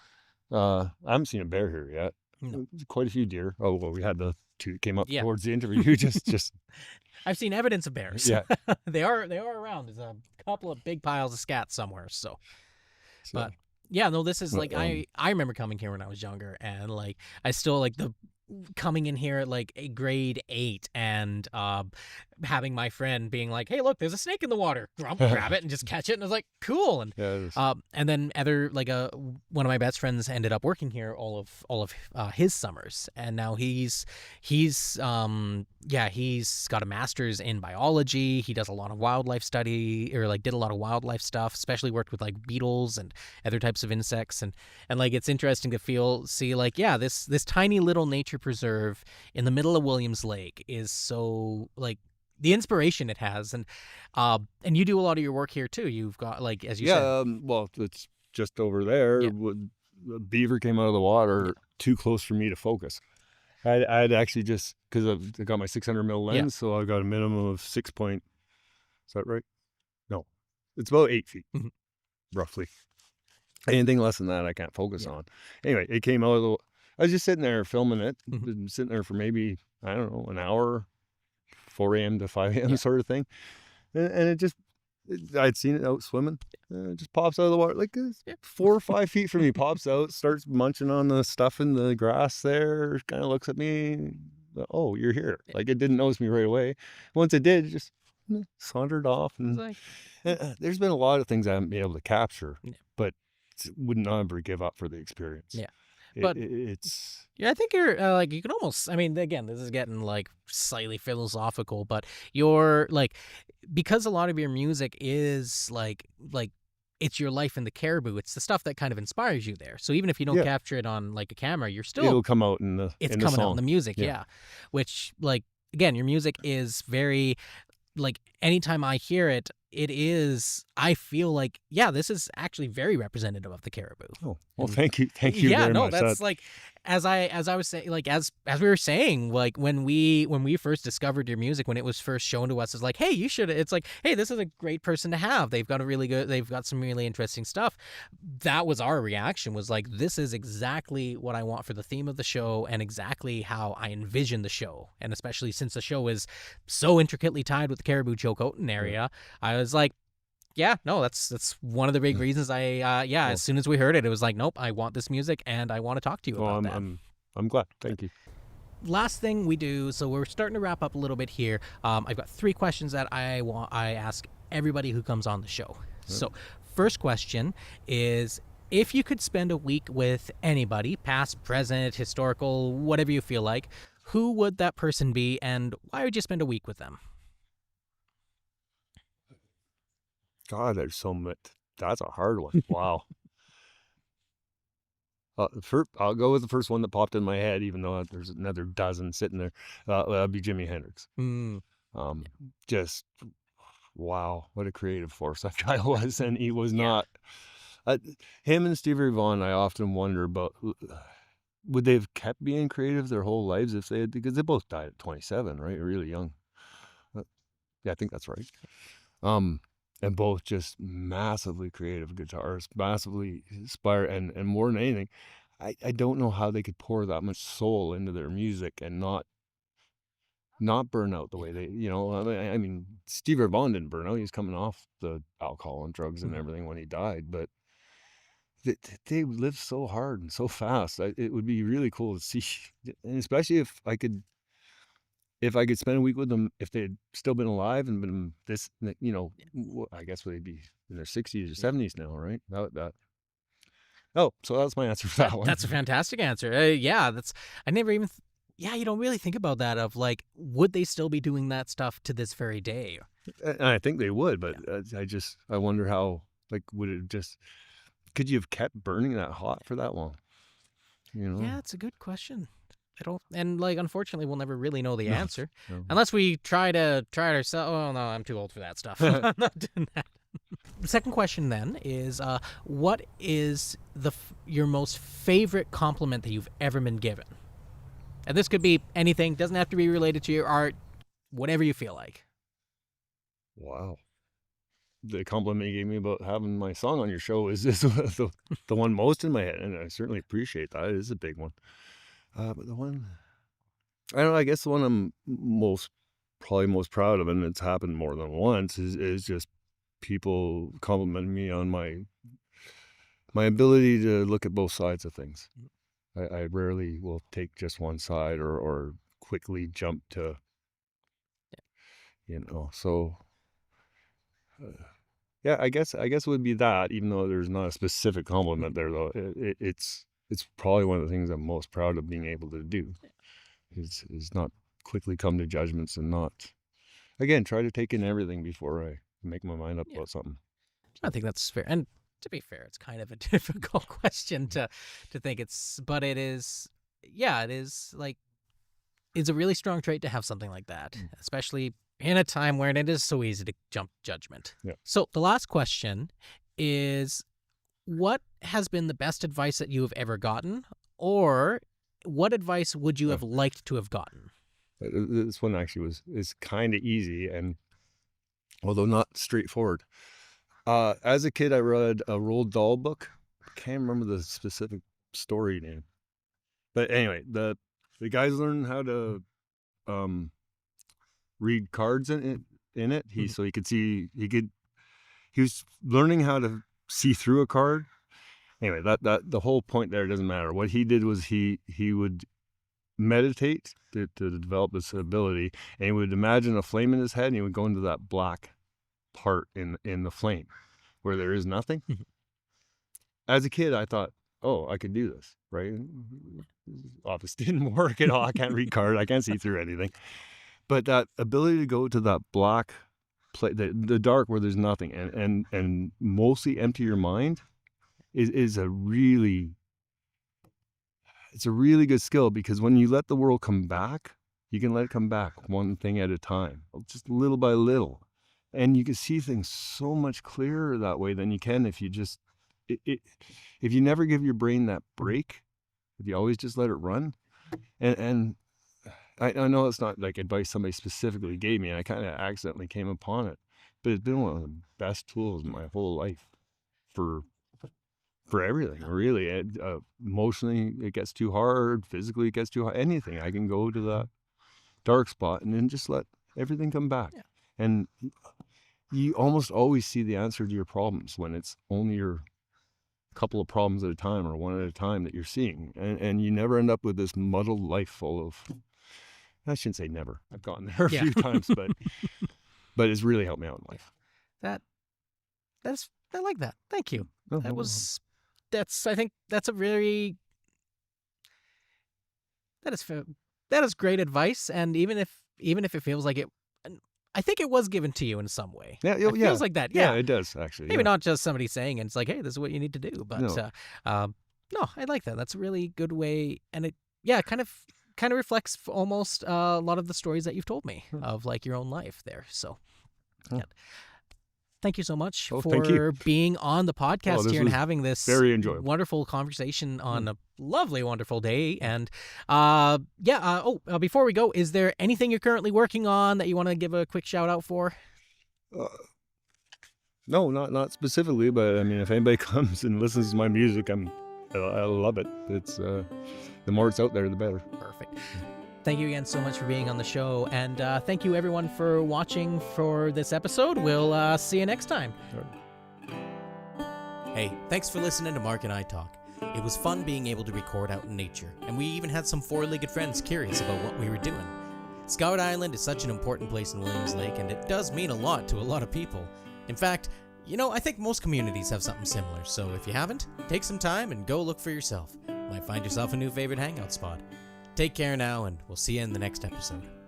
I haven't seen a bear here yet. No. Quite a few deer. Oh well, we had the 2 that came up towards the interview. Just I've seen evidence of bears. Yeah. they are around. There's a couple of big piles of scat somewhere. But this is like I remember coming here when I was younger, and like I still like coming in here at like a grade 8 and having my friend being like, hey, look, there's a snake in the water. Grab it and just catch it. And I was like, cool. And and then one of my best friends ended up working here all of his summers, and now he's got a master's in biology. He does a lot of wildlife study, or like did a lot of wildlife stuff, especially worked with like beetles and other types of insects, and like it's interesting to see like this tiny little nature preserve in the middle of Williams Lake is so like the inspiration it has, and you do a lot of your work here too. You've got like, as you said, well, it's just over there. The beaver came out of the water too close for me to focus. I'd actually just, because I got my 600 mil lens, so I got a minimum of 6 point. Is that right? No, it's about 8 feet, roughly. Anything less than that, I can't focus on. Anyway, it came out of the. I was just sitting there filming it, sitting there for maybe, I don't know, an hour, 4 a.m. to 5 a.m. sort of thing. And I'd seen it out swimming. It just pops out of the water, like 4 or 5 feet from me, pops out, starts munching on the stuff in the grass there, kind of looks at me. Oh, you're here. Like, it didn't notice me right away. Once it did, it just sauntered off. And there's been a lot of things I haven't been able to capture, but would never give up for the experience. Yeah. But it's I think you're like, you can almost, I mean, again, this is getting like slightly philosophical, but you're like, because a lot of your music is like it's your life in the caribou, it's the stuff that kind of inspires you there. So even if you don't capture it on like a camera, it'll come out in the coming song. Out in the music, which like, again, your music is very like, anytime I hear it, it is, I feel like, yeah, this is actually very representative of the Cariboo. Oh, well, And thank you very much. That's like, as I was saying, like as we were saying, like when we first discovered your music, when it was first shown to us, it's like, hey, you should. It's like, hey, this is a great person to have. They've got some really interesting stuff. That was our reaction. Was like, this is exactly what I want for the theme of the show, and exactly how I envision the show. And especially since the show is so intricately tied with the Cariboo Chilcotin area, I was like, yeah, no, that's one of the big reasons as soon as we heard it, it was like, nope, I want this music and I want to talk to you about that. I'm glad. Thank you. Last thing we do, so we're starting to wrap up a little bit here. I've got 3 questions that I ask everybody who comes on the show. So first question is, if you could spend a week with anybody, past, present, historical, whatever you feel like, who would that person be, and why would you spend a week with them? God, there's so much. That's a hard one. Wow. I'll go with the first one that popped in my head, even though there's another dozen sitting there. That'd be Jimi Hendrix. Just, wow, what a creative force that guy was. And he was not, him and Stevie Ray Vaughan, I often wonder about, would they have kept being creative their whole lives if they had, because they both died at 27, right? Really young. Yeah, I think that's right. And both just massively creative guitarists, massively inspired, and more than anything, I don't know how they could pour that much soul into their music and not burn out the way they, I mean, Stevie Ray Vaughan didn't burn out. He was coming off the alcohol and drugs and everything when he died, but they lived so hard and so fast. It would be really cool to see, and especially if I could spend a week with them, if they had still been alive and been this, I guess they'd be in their 60s or 70s now, right? So that's my answer for that one. That's a fantastic answer. I never even, you don't really think about that, of like, would they still be doing that stuff to this very day? And I think they would, but I wonder how, like, could you have kept burning that hot for that long? Yeah, it's a good question. Unfortunately, we'll never really know the answer unless we try it ourselves. Oh no, I'm too old for that stuff. I'm not doing that. The second question then is, what is your most favorite compliment that you've ever been given? And this could be anything. Doesn't have to be related to your art. Whatever you feel like. Wow. The compliment you gave me about having my song on your show is the one most in my head, and I certainly appreciate that. It is a big one. But the one, I don't know, I guess the one I'm probably most proud of, and it's happened more than once, is just people complimenting me on my ability to look at both sides of things. I rarely will take just one side or quickly jump to, so yeah, I guess it would be that, even though there's not a specific compliment there, though. It's probably one of the things I'm most proud of being able to do, is not quickly come to judgments, and not, again, try to take in everything before I make my mind up about something. I think that's fair. And to be fair, it's kind of a difficult question to think but it is, like, it's a really strong trait to have something like that, especially in a time where it is so easy to jump judgment. Yeah. So the last question is, what has been the best advice that you have ever gotten, or what advice would you have liked to have gotten? This one actually is kind of easy, and although not straightforward. As a kid, I read a Roald Dahl book. I can't remember the specific story name, but anyway, the guys learned how to read cards in it. So he could see, he was learning how to see through a card. Anyway, that the whole point there doesn't matter. What he did was he would meditate to develop this ability, and he would imagine a flame in his head, and he would go into that black part in the flame where there is nothing. As a kid, I thought, oh, I could do this, right? Obviously didn't work at all. I can't read cards. I can't see through anything. But that ability to go to that black place, the dark where there's nothing, and mostly empty your mind, is a really good skill, because when you let the world come back, you can let it come back one thing at a time, just little by little. And you can see things so much clearer that way than you can if you just, if you never give your brain that break, if you always just let it run. And I know it's not like advice somebody specifically gave me, and I kind of accidentally came upon it, but it's been one of the best tools in my whole life for everything, really. Emotionally, it gets too hard. Physically, it gets too hard. Anything, I can go to that dark spot and then just let everything come back. Yeah. And you almost always see the answer to your problems when it's only your couple of problems at a time or one at a time that you're seeing. And you never end up with this muddled life full of, I shouldn't say never. I've gotten there a few times, but it's really helped me out in life. I like that. Thank you. Oh, I think that's a very, that is great advice. And even if it feels like it, I think it was given to you in some way. Yeah, it feels like that. Yeah, it does actually. Maybe not just somebody saying it. It's like, hey, this is what you need to do. But No. No, I like that. That's a really good way, and it kind of reflects almost a lot of the stories that you've told me of like your own life there. So, yeah. Thank you so much for being on the podcast here and having this very enjoyable, wonderful conversation on a lovely, wonderful day. And before we go, is there anything you're currently working on that you want to give a quick shout out for? No, not specifically, but I mean, if anybody comes and listens to my music, I love it. It's the more it's out there, the better. Perfect. Thank you again so much for being on the show, and thank you everyone for watching for this episode. We'll see you next time. Hey, thanks for listening to Mark and I talk. It was fun being able to record out in nature, and we even had some four-legged friends curious about what we were doing. Scout Island is such an important place in Williams Lake, and it does mean a lot to a lot of people. In fact, I think most communities have something similar, so if you haven't, take some time and go look for yourself. You might find yourself a new favorite hangout spot. Take care now, and we'll see you in the next episode.